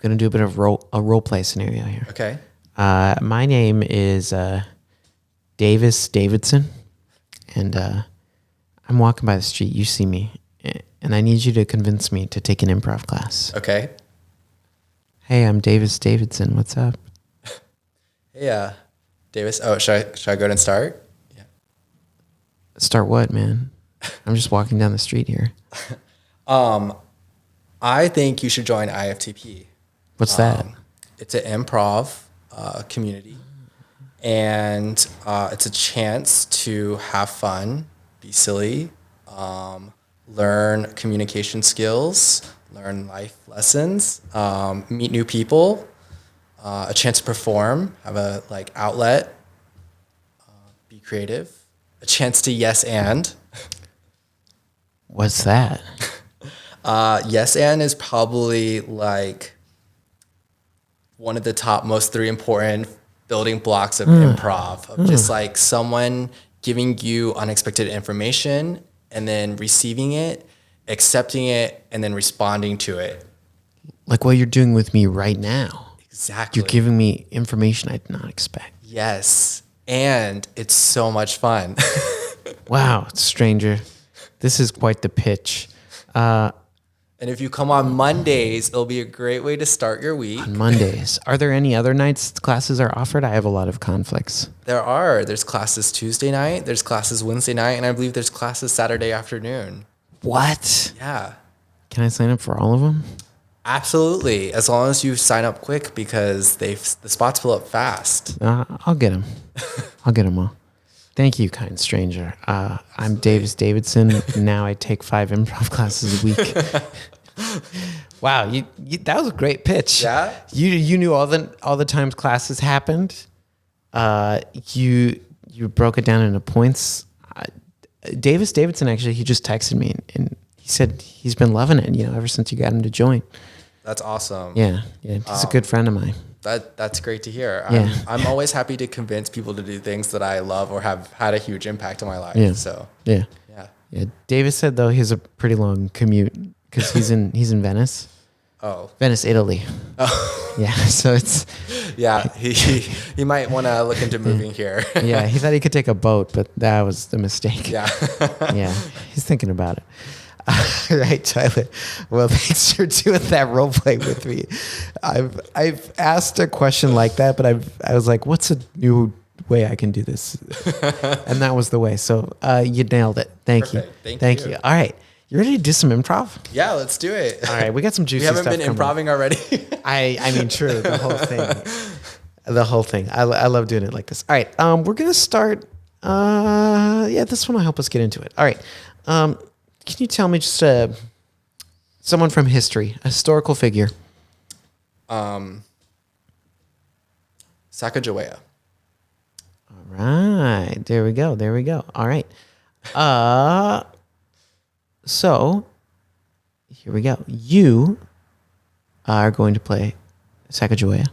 to do a bit of a role play scenario here. Okay. My name is Davis Davidson. And I'm walking by the street. You see me, and I need you to convince me to take an improv class. Okay. Hey, I'm Davis Davidson. What's up? Yeah, Davis. Oh, should I go ahead and start? Yeah. Start what, man? I'm just walking down the street here. I think you should join IFTP. What's that? It's an improv community, and it's a chance to have fun, be silly, learn communication skills, learn life lessons, meet new people, a chance to perform, have a outlet, be creative, a chance to yes and. What's that? Yes and is probably like one of the top most three important building blocks of improv. Of just like someone giving you unexpected information and then receiving it, accepting it, and then responding to it. Like what you're doing with me right now. Exactly. You're giving me information I did not expect. Yes. And it's so much fun. Wow, stranger. This is quite the pitch. And if you come on Mondays, it'll be a great way to start your week. On Mondays. Are there any other nights classes are offered? I have a lot of conflicts. There's classes Tuesday night, there's classes Wednesday night, and I believe there's classes Saturday afternoon. What? Yeah. Can I sign up for all of them? Absolutely. As long as you sign up quick because the spots fill up fast. I'll get them. I'll get them all. Thank you, kind stranger. I'm Davis Davidson. Now I take 5 improv classes a week. Wow, you that was a great pitch. Yeah? You knew all the times classes happened. You broke it down into points. Davis Davidson actually, he just texted me and he said he's been loving it, ever since you got him to join. That's awesome. Yeah, he's a good friend of mine. That's great to hear. Yeah. I'm always happy to convince people to do things that I love or have had a huge impact on my life. Yeah. So Yeah. yeah. Davis said though he has a pretty long commute because he's in Venice. Oh. Venice, Italy. Oh. Yeah, so it's Yeah. He might want to look into moving here. yeah. He thought he could take a boat, but that was the mistake. Yeah. Yeah, he's thinking about it. All right, Tyler. Well, thanks for doing that role play with me. I've asked a question like that, but I was like, what's a new way I can do this? And that was the way. So you nailed it. Thank you. Thank you. All right, you ready to do some improv? Yeah, let's do it. All right, we got some juicy We haven't stuff been coming. improving already. I mean, true. The whole thing. The whole thing. I love doing it like this. All right. We're gonna start. This one will help us get into it. All right. Can you tell me just someone from history, a historical figure? Sacagawea. All right. There we go. All right. So here we go. You are going to play Sacagawea.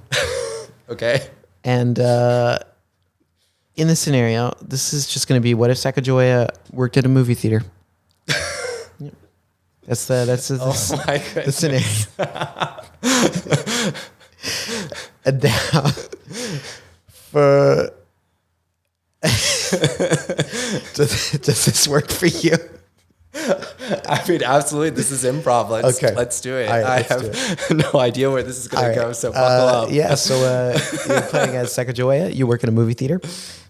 Okay. And in this scenario, this is just going to be what if Sacagawea worked at a movie theater? Yep. That's Oh my the goodness. scenario. And now, for does this work for you? I mean, absolutely. This is improv. Let's do it. All right, I let's have no idea where this is going to go, so buckle up. Yeah, so you're playing as Sacagawea. You work in a movie theater.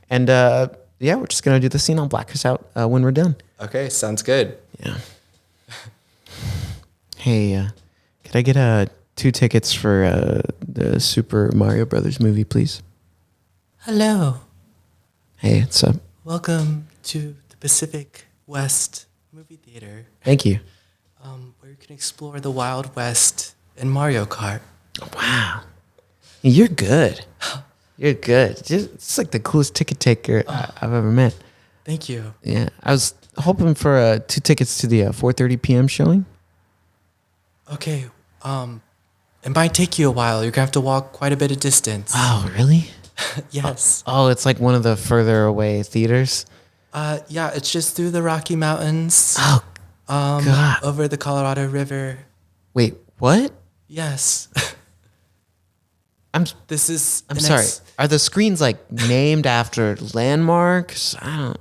And we're just going to do the scene. I'll black us out when we're done. Okay, sounds good. Yeah. Hey, could I get 2 tickets for the Super Mario Brothers movie, please? Hello. Hey, what's up? Welcome to the Pacific West Movie Theater, Thank you. where you can explore the Wild West in Mario Kart. Wow. You're good. You're good. It's like the coolest ticket taker I've ever met. Thank you. Yeah. I was hoping for 2 tickets to the 4:30 p.m. showing. Okay, it might take you a while. You're going to have to walk quite a bit of distance. Oh, really? Yes. Oh, it's like one of the further away theaters. Yeah, it's just through the Rocky Mountains. Oh, God. Over the Colorado River. Wait, what? Yes. I'm I'm sorry. Are the screens like named after landmarks? I don't.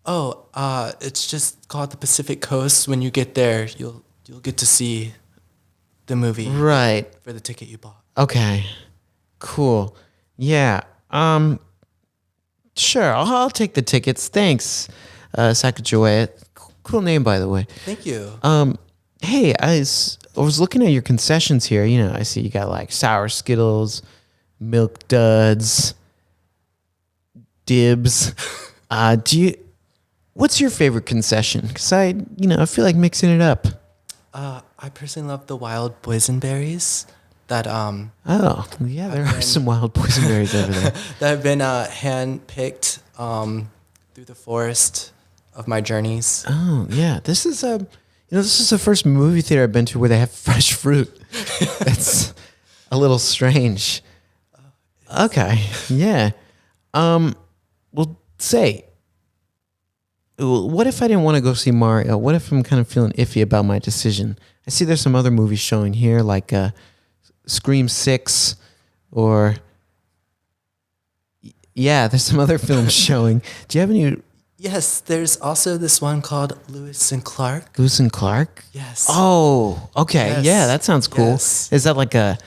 Oh, it's just called the Pacific Coast. When you get there, you'll get to see the movie Right. for the ticket you bought. Okay. Cool. Yeah. Sure. I'll take the tickets. Thanks, Sacagawea. Cool name, by the way. Thank you. Hey, I was looking at your concessions here. You know, I see you got like sour Skittles, Milk Duds, Dibs. What's your favorite concession? Because I feel like mixing it up. I personally love the wild boysenberries that Oh, yeah, there are some wild boysenberries over there. that have been hand picked through the forest of my journeys. Oh, yeah. This is the first movie theater I've been to where they have fresh fruit. It's a little strange. Okay. Yeah. Well, say, what if I didn't want to go see Mario? What if I'm kind of feeling iffy about my decision? I see there's some other movies showing here, like Scream 6, or yeah, there's some other films showing. Do you have any? Yes, there's also this one called Lewis and Clark. Lewis and Clark? Yes. Oh, okay. Yes. Yeah, that sounds cool. Yes. Is that like a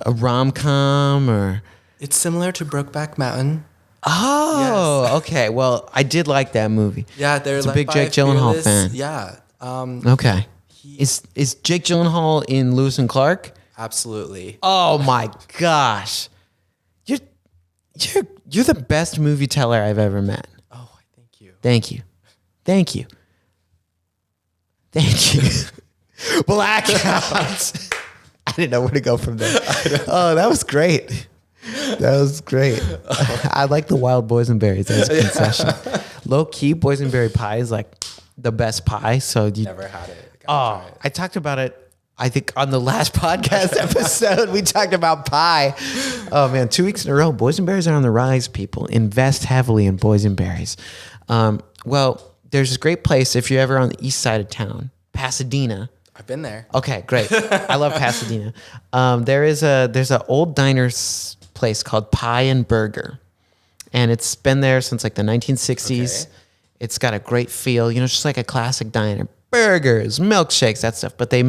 rom-com or? It's similar to Brokeback Mountain. Oh, Yes. okay. Well, I did like that movie. Yeah, they're It's a led big by Jake Gyllenhaal fearless- fan. Yeah. Okay. Is Jake Gyllenhaal in Lewis and Clark? Absolutely. Oh my gosh. You're the best movie teller I've ever met. Oh, thank you. Thank you. Thank you. Thank you. Blackout. I didn't know where to go from there. Oh, that was great. That was great. I like the wild boysenberries as a concession. Low key, boysenberry pie is like the best pie. So you Never had it. Oh, I talked about it. I think on the last podcast episode, we talked about pie. Oh man, 2 weeks in a row. Boysenberries are on the rise, people. Invest heavily in boysenberries. Well, there's this great place if you're ever on the east side of town, Pasadena. I've been there. Okay, great. I love Pasadena. There's an old diner place called Pie and Burger, and it's been there since like the 1960s. Okay. It's got a great feel, just like a classic diner. Burgers, milkshakes, that stuff. But they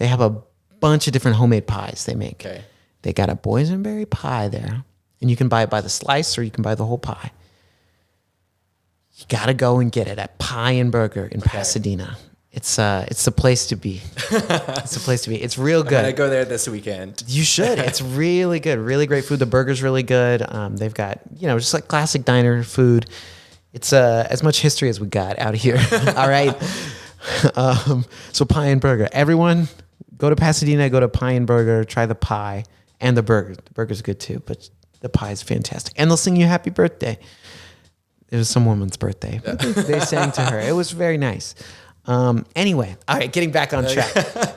have a bunch of different homemade pies they make. Okay. They got a boysenberry pie there, and you can buy it by the slice or you can buy the whole pie. You got to go and get it at Pie and Burger in Pasadena. It's the place to be. It's the place to be. It's real good. I go there this weekend. You should. It's really good. Really great food. The burger's really good. They've got, just like classic diner food. It's as much history as we got out here. All right. So Pie and Burger. Everyone go to Pasadena, go to Pie and Burger, try the pie and the burger. The burger's good too, but the pie is fantastic. And they'll sing you happy birthday. It was some woman's birthday. They sang to her. It was very nice. Anyway, all right, getting back on track.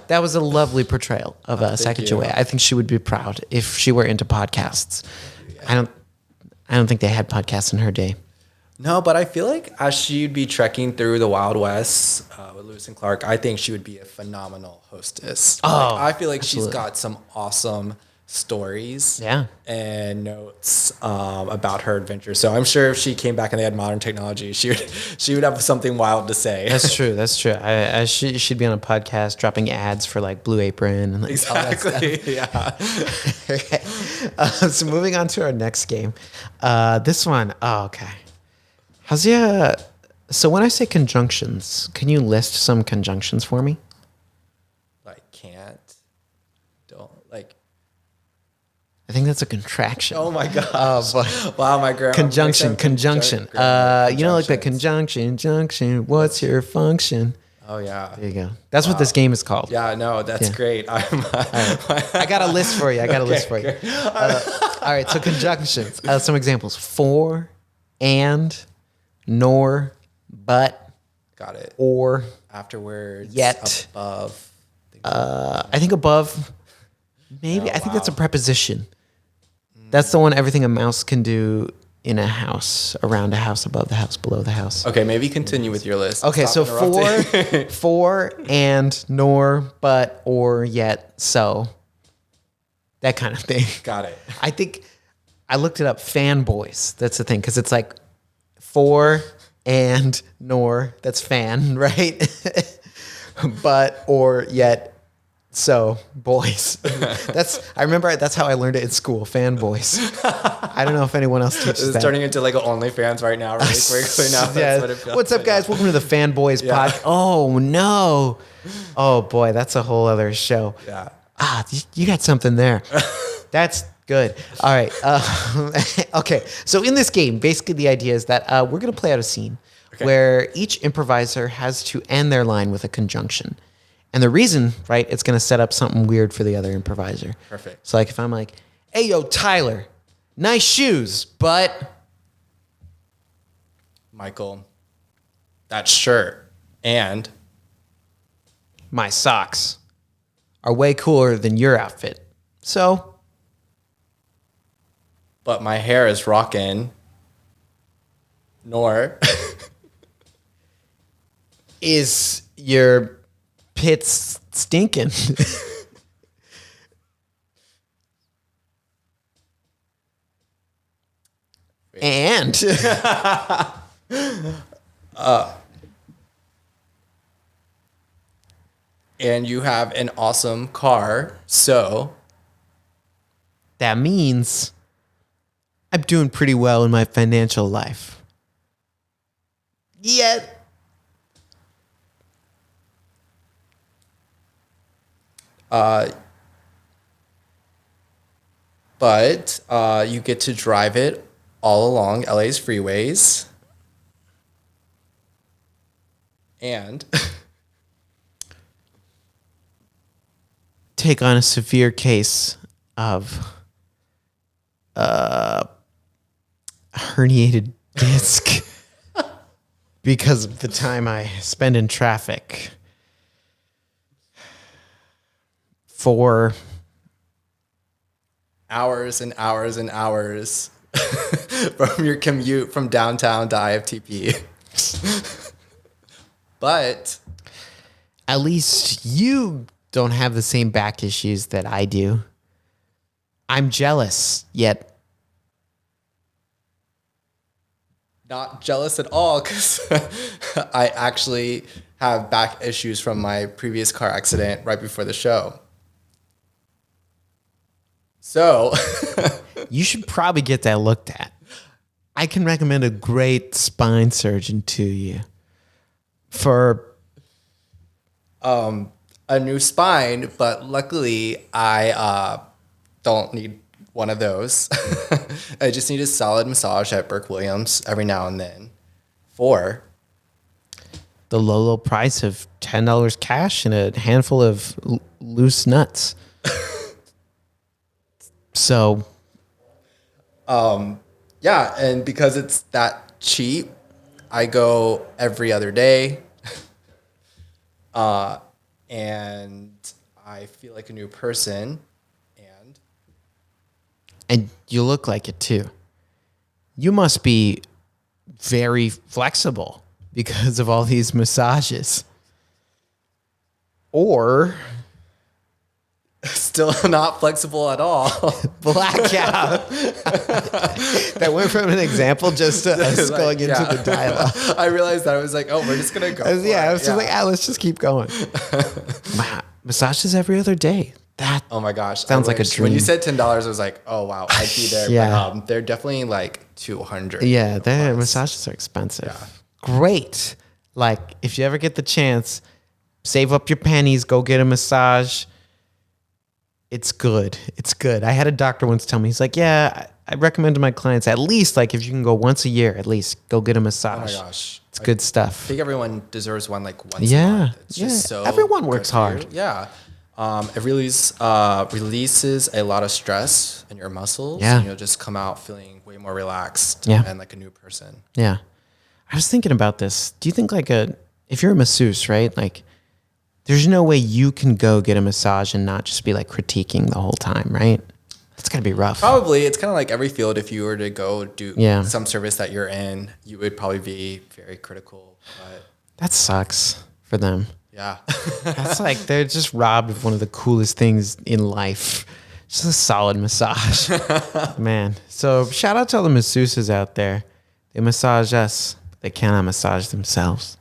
That was a lovely portrayal of Sacagawea. I think she would be proud if she were into podcasts. Yeah. I don't think they had podcasts in her day. No, but I feel like as she'd be trekking through the Wild West with Lewis and Clark, I think she would be a phenomenal hostess. Oh, I feel like absolutely. she's got some awesome stories Yeah. and notes about her adventure. So I'm sure if she came back and they had modern technology, she would have something wild to say. That's true. That's true. She'd be on a podcast dropping ads for like Blue Apron and like Exactly. Yeah. Okay. So moving on to our next game. This one. Oh, okay. So when I say conjunctions, can you list some conjunctions for me? Like can't, don't, like. I think that's a contraction. Oh my gosh. But Wow, my grandma. conjunction. Like the Conjunctions. conjunction. What's your function? Oh yeah. There you go. That's what this game is called. Yeah, no, that's Yeah. great. I got a list for you. All right. So conjunctions. Some examples: for, and, nor, but, Got it. or, Afterwards. Yet. Above. I think above. Maybe. Oh, I think that's a wow. preposition. That's the one everything a mouse can do in a house, around a house, above the house, below the house. Okay, maybe continue with your list. Okay, Stop so interrupting. for, and, nor, but, or, yet, so. That kind of thing. Got it. I think I looked it up. Fanboys. That's the thing, because it's like for, and, nor. That's fan, right? But, or, yet, So boys, I remember that's how I learned it in school. Fanboys. I don't know if anyone else teaches It's that. turning into like an OnlyFans right now, really quickly now. Yeah. That's what it feels What's up, like guys? now. Welcome to the Fanboys podcast. Oh no. Oh boy, that's a whole other show. Yeah. You got something there. That's good. All right. Okay. So in this game, basically the idea is that we're going to play out a scene where each improviser has to end their line with a conjunction. And the reason, right, it's going to set up something weird for the other improviser. Perfect. So like if I'm like, hey, yo, Tyler, nice shoes, but... Michael, that shirt and... my socks are way cooler than your outfit. So... but my hair is rockin'. Nor... is your pits stinking? And and you have an awesome car, so... that means I'm doing pretty well in my financial life. Yet. But you get to drive it all along LA's freeways. And take on a severe case of herniated disc because of the time I spend in traffic for hours and hours and hours from your commute from downtown to IFTP. But at least you don't have the same back issues that I do. I'm jealous, yet not jealous at all, because I actually have back issues from my previous car accident right before the show. So you should probably get that looked at. I can recommend a great spine surgeon to you for a new spine, but luckily I don't need one of those. I just need a solid massage at Burke Williams every now and then for the low price of $10 cash and a handful of loose nuts. So, yeah, and because it's that cheap, I go every other day. And I feel like a new person, and you look like it too. You must be very flexible because of all these massages. Or still not flexible at all. blackout. That went from an example just to us going into the dialogue. I realized that I was like, oh, we're just gonna go. I was just like, let's just keep going. Massages every other day. That oh my gosh, sounds like a dream. When you said $10, I was like, oh wow, I'd be there. Yeah. But they're definitely like $200. Yeah, their massages are expensive. Yeah. Great. Like if you ever get the chance, save up your pennies, go get a massage. It's good. It's good. I had a doctor once tell me, he's like, yeah, I recommend to my clients at least like if you can go once a year, at least go get a massage. Oh my gosh. It's good stuff. I think everyone deserves one like once a month. It's just so everyone works good for you. hard. Yeah. It releases a lot of stress in your muscles. Yeah. And you'll just come out feeling way more relaxed and like a new person. Yeah. I was thinking about this. Do you think like if you're a masseuse, right? Like there's no way you can go get a massage and not just be like critiquing the whole time, right? That's gotta be rough. Probably. It's kind of like every field. If you were to go do Yeah. some service that you're in, you would probably be very critical. But That sucks for them. yeah. That's like they're just robbed of one of the coolest things in life. Just a solid massage. Man. So shout out to all the masseuses out there. They massage us, but they cannot massage themselves.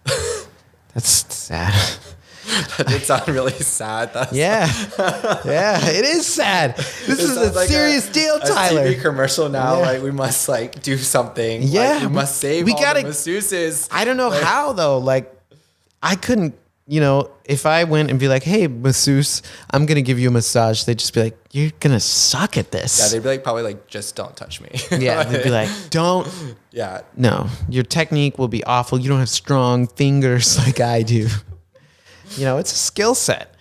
That's sad. That did sound really sad. Yeah. Yeah, it is sad. This is a like serious deal, Tyler. A TV commercial now. Yeah. Like we must like do something. Yeah. Like, we must save all the masseuses. I don't know how though. Like I couldn't, if I went and be like, hey, masseuse, I'm going to give you a massage. They'd just be like, you're going to suck at this. Yeah, they'd be like, probably like, just don't touch me. Yeah, they'd be like, don't. Yeah. No, your technique will be awful. You don't have strong fingers like I do. It's a skill set.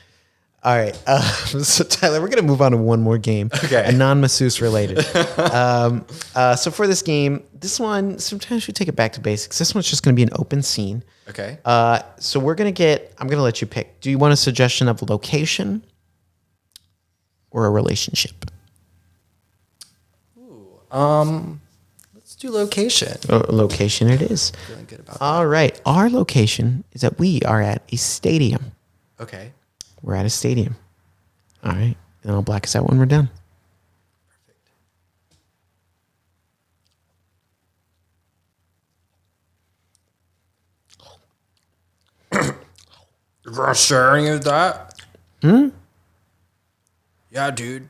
All right. So Tyler, we're going to move on to one more game. Okay. A non-masseuse related. So for this game, this one, sometimes we take it back to basics. This one's just going to be an open scene. Okay. So I'm going to let you pick. Do you want a suggestion of a location or a relationship? Let's do location. Location it is. Feeling good about All right. Our location is that we are at a stadium. that. Okay. We're at a stadium. All right. And I'll black us out when we're done. You're gonna share any of that? Yeah, dude.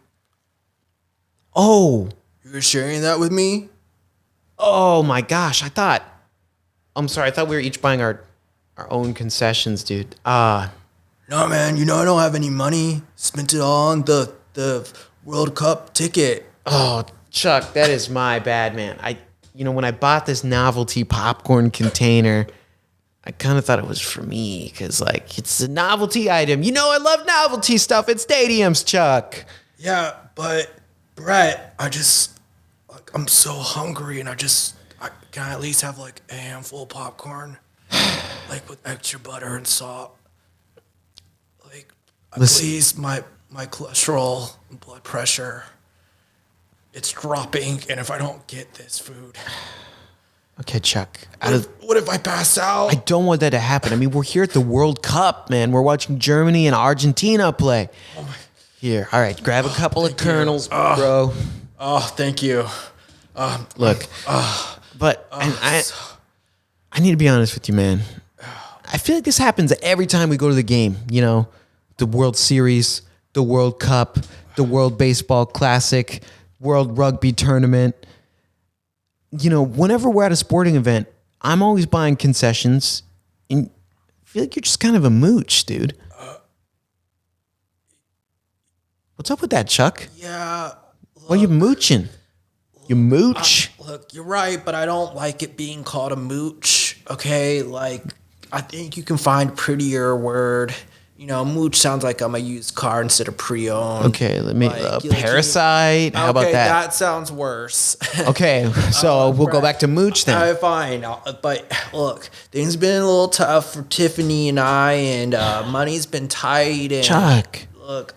Oh. You're sharing that with me? Oh my gosh. I'm sorry. I thought we were each buying our own concessions, dude. No, man. I don't have any money. Spent it all on the World Cup ticket. Oh, Chuck, that is my bad, man. When I bought this novelty popcorn container, I kind of thought it was for me because, it's a novelty item. I love novelty stuff at stadiums, Chuck. Yeah, but Brett, I'm so hungry, and can I at least have a handful of popcorn, with extra butter and salt. Listen. Please, my cholesterol and blood pressure, it's dropping, and if I don't get this food, Okay, Chuck. what if I pass out? I don't want that to happen. I mean, we're here at the World Cup, man. We're watching Germany and Argentina play. Oh my. Here, all right, grab a couple of kernels, bro. Oh, thank you. Look, but I need to be honest with you, man. I feel like this happens every time we go to the game. The World Series, the World Cup, the World Baseball Classic, World Rugby Tournament. Whenever we're at a sporting event, I'm always buying concessions, and I feel like you're just kind of a mooch, dude. What's up with that, Chuck? Yeah. Why you mooching? You mooch? Look, you're right, but I don't like it being called a mooch. Okay, I think you can find a prettier word. Mooch sounds like I'm a used car instead of pre-owned. Okay, let me parasite. How about that? That sounds worse. Okay, so we'll go back to mooch then. Fine, but look, things been a little tough for Tiffany and I, and money's been tight. And Chuck, look,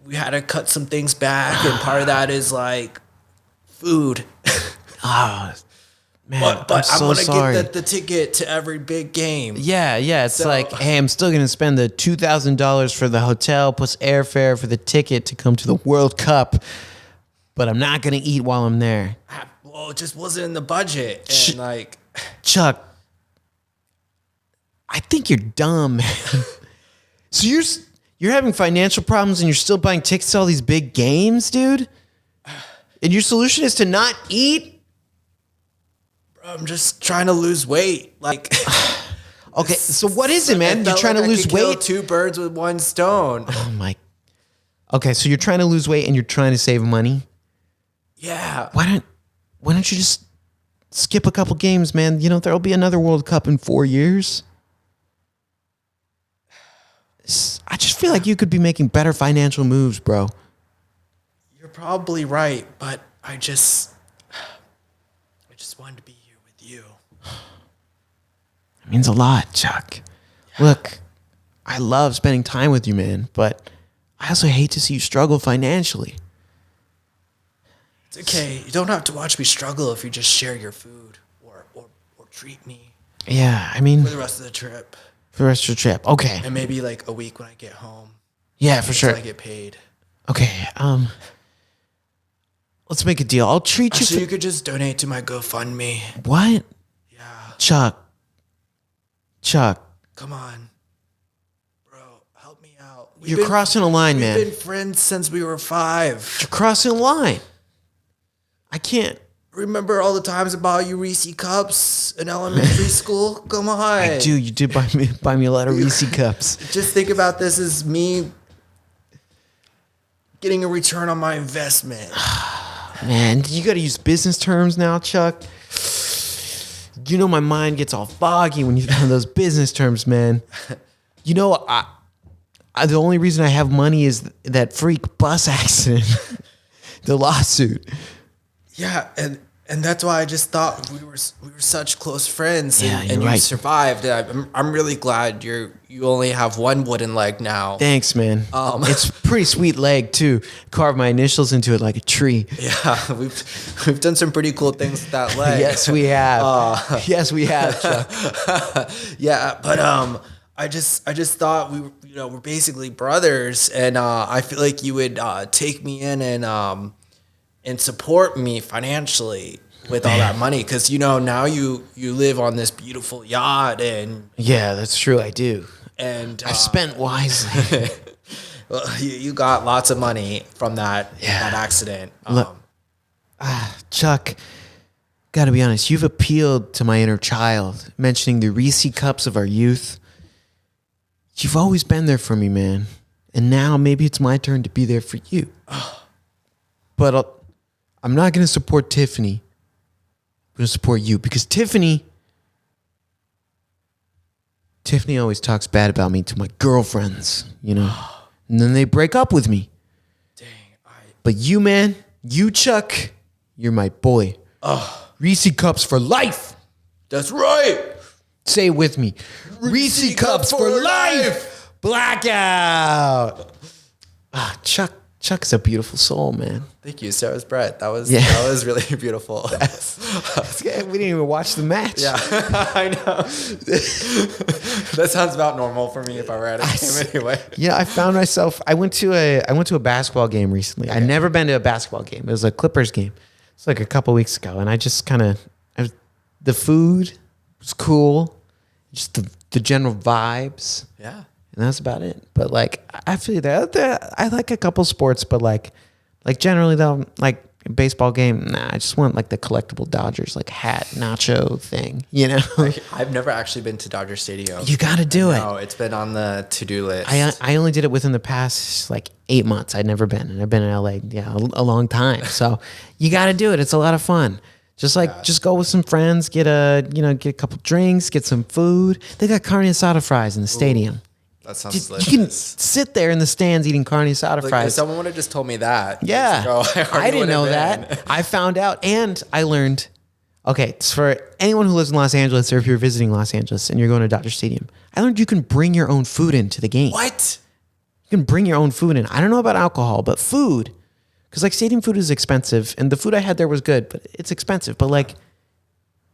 we had to cut some things back, and part of that is food. Man, but I'm so sorry. Get the ticket to every big game. Yeah, it's hey, I'm still gonna spend the $2,000 for the hotel plus airfare for the ticket to come to the World Cup, but I'm not gonna eat while I'm there. Well, it just wasn't in the budget, and Chuck, I think you're dumb. So you're having financial problems and you're still buying tickets to all these big games, dude? And your solution is to not eat? I'm just trying to lose weight. Okay, so what is it, man? You're trying to lose weight? Kill two birds with one stone. Oh my. Okay, so you're trying to lose weight and you're trying to save money? Yeah. Why don't you just skip a couple games, man? There'll be another World Cup in 4 years. I just feel like you could be making better financial moves, bro. You're probably right, but I just wanted to be here with you. It means a lot, Chuck. Yeah. Look, I love spending time with you, man, but I also hate to see you struggle financially. It's okay. You don't have to watch me struggle if you just share your food or treat me. Yeah, I mean, for the rest of the trip. For the rest of the trip. Okay. And maybe a week when I get home. Yeah, for sure. I get paid. Okay. Let's make a deal. I'll treat you. So you could just donate to my GoFundMe. What? Yeah. Chuck. come on, bro, help me out. You're crossing a line, man. We've been friends since we were 5. You're crossing a line. I can't. Remember all the times I bought you Reese cups in elementary school? Come on. I do. You did buy me a lot of Reese cups. Just think about this as me getting a return on my investment. Man, you got to use business terms now, Chuck. You know my mind gets all foggy when you have those business terms, man. You know, the only reason I have money is that freak bus accident, the lawsuit. Yeah, and that's why I just thought we were such close friends, and you right. survived. I'm really glad you only have one wooden leg now. Thanks, man. It's a pretty sweet leg too. Carved my initials into it like a tree. Yeah, we've done some pretty cool things with that leg. Yes, we have. Yes, we have, Chuck. Yeah, but I just thought we're basically brothers, and I feel like you would take me in and support me financially with all that money, because now you live on this beautiful yacht, and yeah, that's true. I do, and I've spent wisely. Well, you got lots of money from that accident. Chuck, gotta be honest, you've appealed to my inner child, mentioning the Reese cups of our youth. You've always been there for me, man, and now maybe it's my turn to be there for you. But I'm not going to support Tiffany. I'm going to support you, because Tiffany always talks bad about me to my girlfriends, and then they break up with me. Dang. But you, man, you, Chuck, you're my boy. Reese cups for life. That's right. Say it with me. Reese cups for life. Blackout. Chuck is a beautiful soul, man. Thank you. So was Brett. That was really beautiful. We didn't even watch the match. Yeah, I know. That sounds about normal for me if I were at a game anyway. Yeah, I found myself. I went to a basketball game recently. Okay. I'd never been to a basketball game. It was a Clippers game. It's like a couple weeks ago, and I just the food was cool, just the general vibes. Yeah. And that's about it. But like, I feel that I like a couple sports, but like generally though, like a baseball game, nah, I just want like the collectible Dodgers, like hat nacho thing, I've never actually been to Dodger Stadium. You got to do it. No, it's been on the to-do list. I only did it within the past like 8 months. I'd never been, and I've been in LA, a long time. So you got to do it. It's a lot of fun. Just go with some friends, get a couple drinks, get some food. They got carne asada fries in the stadium. That sounds delicious. You can sit there in the stands eating carne asada fries. If someone would have just told me that. Yeah. I didn't know that. I found out, and I learned, okay, it's for anyone who lives in Los Angeles, or if you're visiting Los Angeles and you're going to Dodger Stadium, I learned you can bring your own food into the game. What? You can bring your own food in. I don't know about alcohol, but food, because like stadium food is expensive, and the food I had there was good, but it's expensive. But like,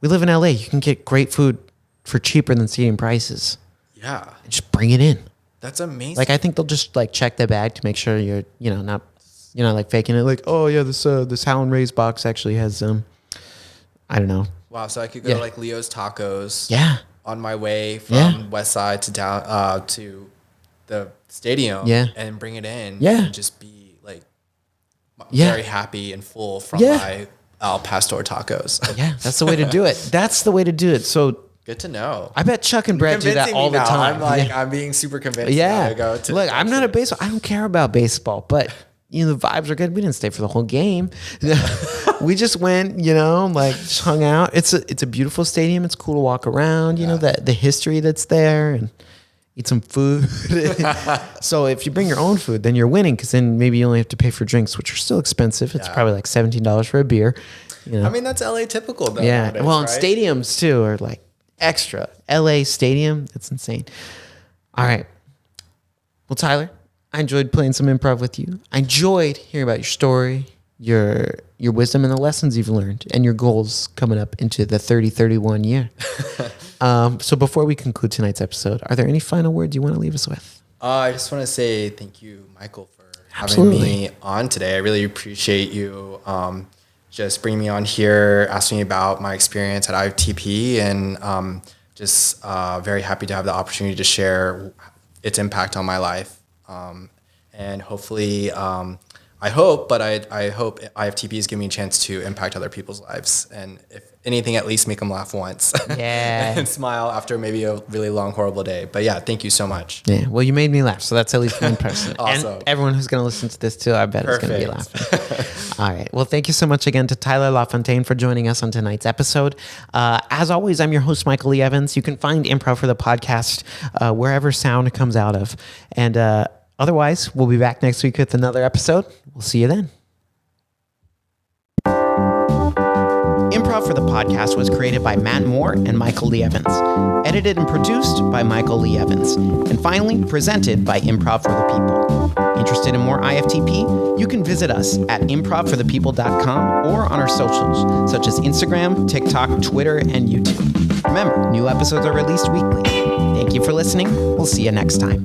we live in LA, you can get great food for cheaper than stadium prices. Yeah. And just bring it in. That's amazing. Like, I think they'll just like check the bag to make sure you're, not, like faking it. Like, oh yeah, this Howlin' Rays box actually has I don't know. Wow. So I could go to like Leo's Tacos. Yeah. On my way from West Side to down to the stadium. Yeah. And bring it in. Yeah. And just be like very happy and full from my Al Pastor tacos. Yeah. That's the way to do it. That's the way to do it. So. Good to know. I bet Chuck and Brett do that all the time. I'm like, I'm being super convinced. Yeah. Look, I'm not a baseball. I don't care about baseball, but the vibes are good. We didn't stay for the whole game. We just went, just hung out. It's a beautiful stadium. It's cool to walk around. The history that's there, and eat some food. So if you bring your own food, then you're winning, because then maybe you only have to pay for drinks, which are still expensive. It's probably like $17 for a beer. I mean, that's LA typical though. Yeah. Nowadays, well, and right? stadiums too are like extra. LA Stadium, that's insane. All right. Well, Tyler, I enjoyed playing some improv with you. I enjoyed hearing about your story, your wisdom, and the lessons you've learned, and your goals coming up into the 30-31 year. So before we conclude tonight's episode, are there any final words you want to leave us with? I just want to say thank you, Michael, for having me on today. I really appreciate you just bringing me on here, asking me about my experience at ITP, and just very happy to have the opportunity to share its impact on my life. And hopefully, I hope IFTP is giving me a chance to impact other people's lives. And if anything, at least make them laugh once. Yeah. And smile after maybe a really long, horrible day. But yeah, thank you so much. Yeah. Well, you made me laugh. So that's at least one person. Awesome. And everyone who's going to listen to this too, I bet is going to be laughing. All right. Well, thank you so much again to Tyler LaFontaine for joining us on tonight's episode. As always, I'm your host, Michael Lee Evans. You can find Improv for the Podcast wherever sound comes out of. And otherwise, we'll be back next week with another episode. We'll see you then. Improv for the Podcast was created by Matt Moore and Michael Lee Evans. Edited and produced by Michael Lee Evans. And finally, presented by Improv for the People. Interested in more IFTP? You can visit us at improvforthepeople.com or on our socials, such as Instagram, TikTok, Twitter, and YouTube. Remember, new episodes are released weekly. Thank you for listening. We'll see you next time.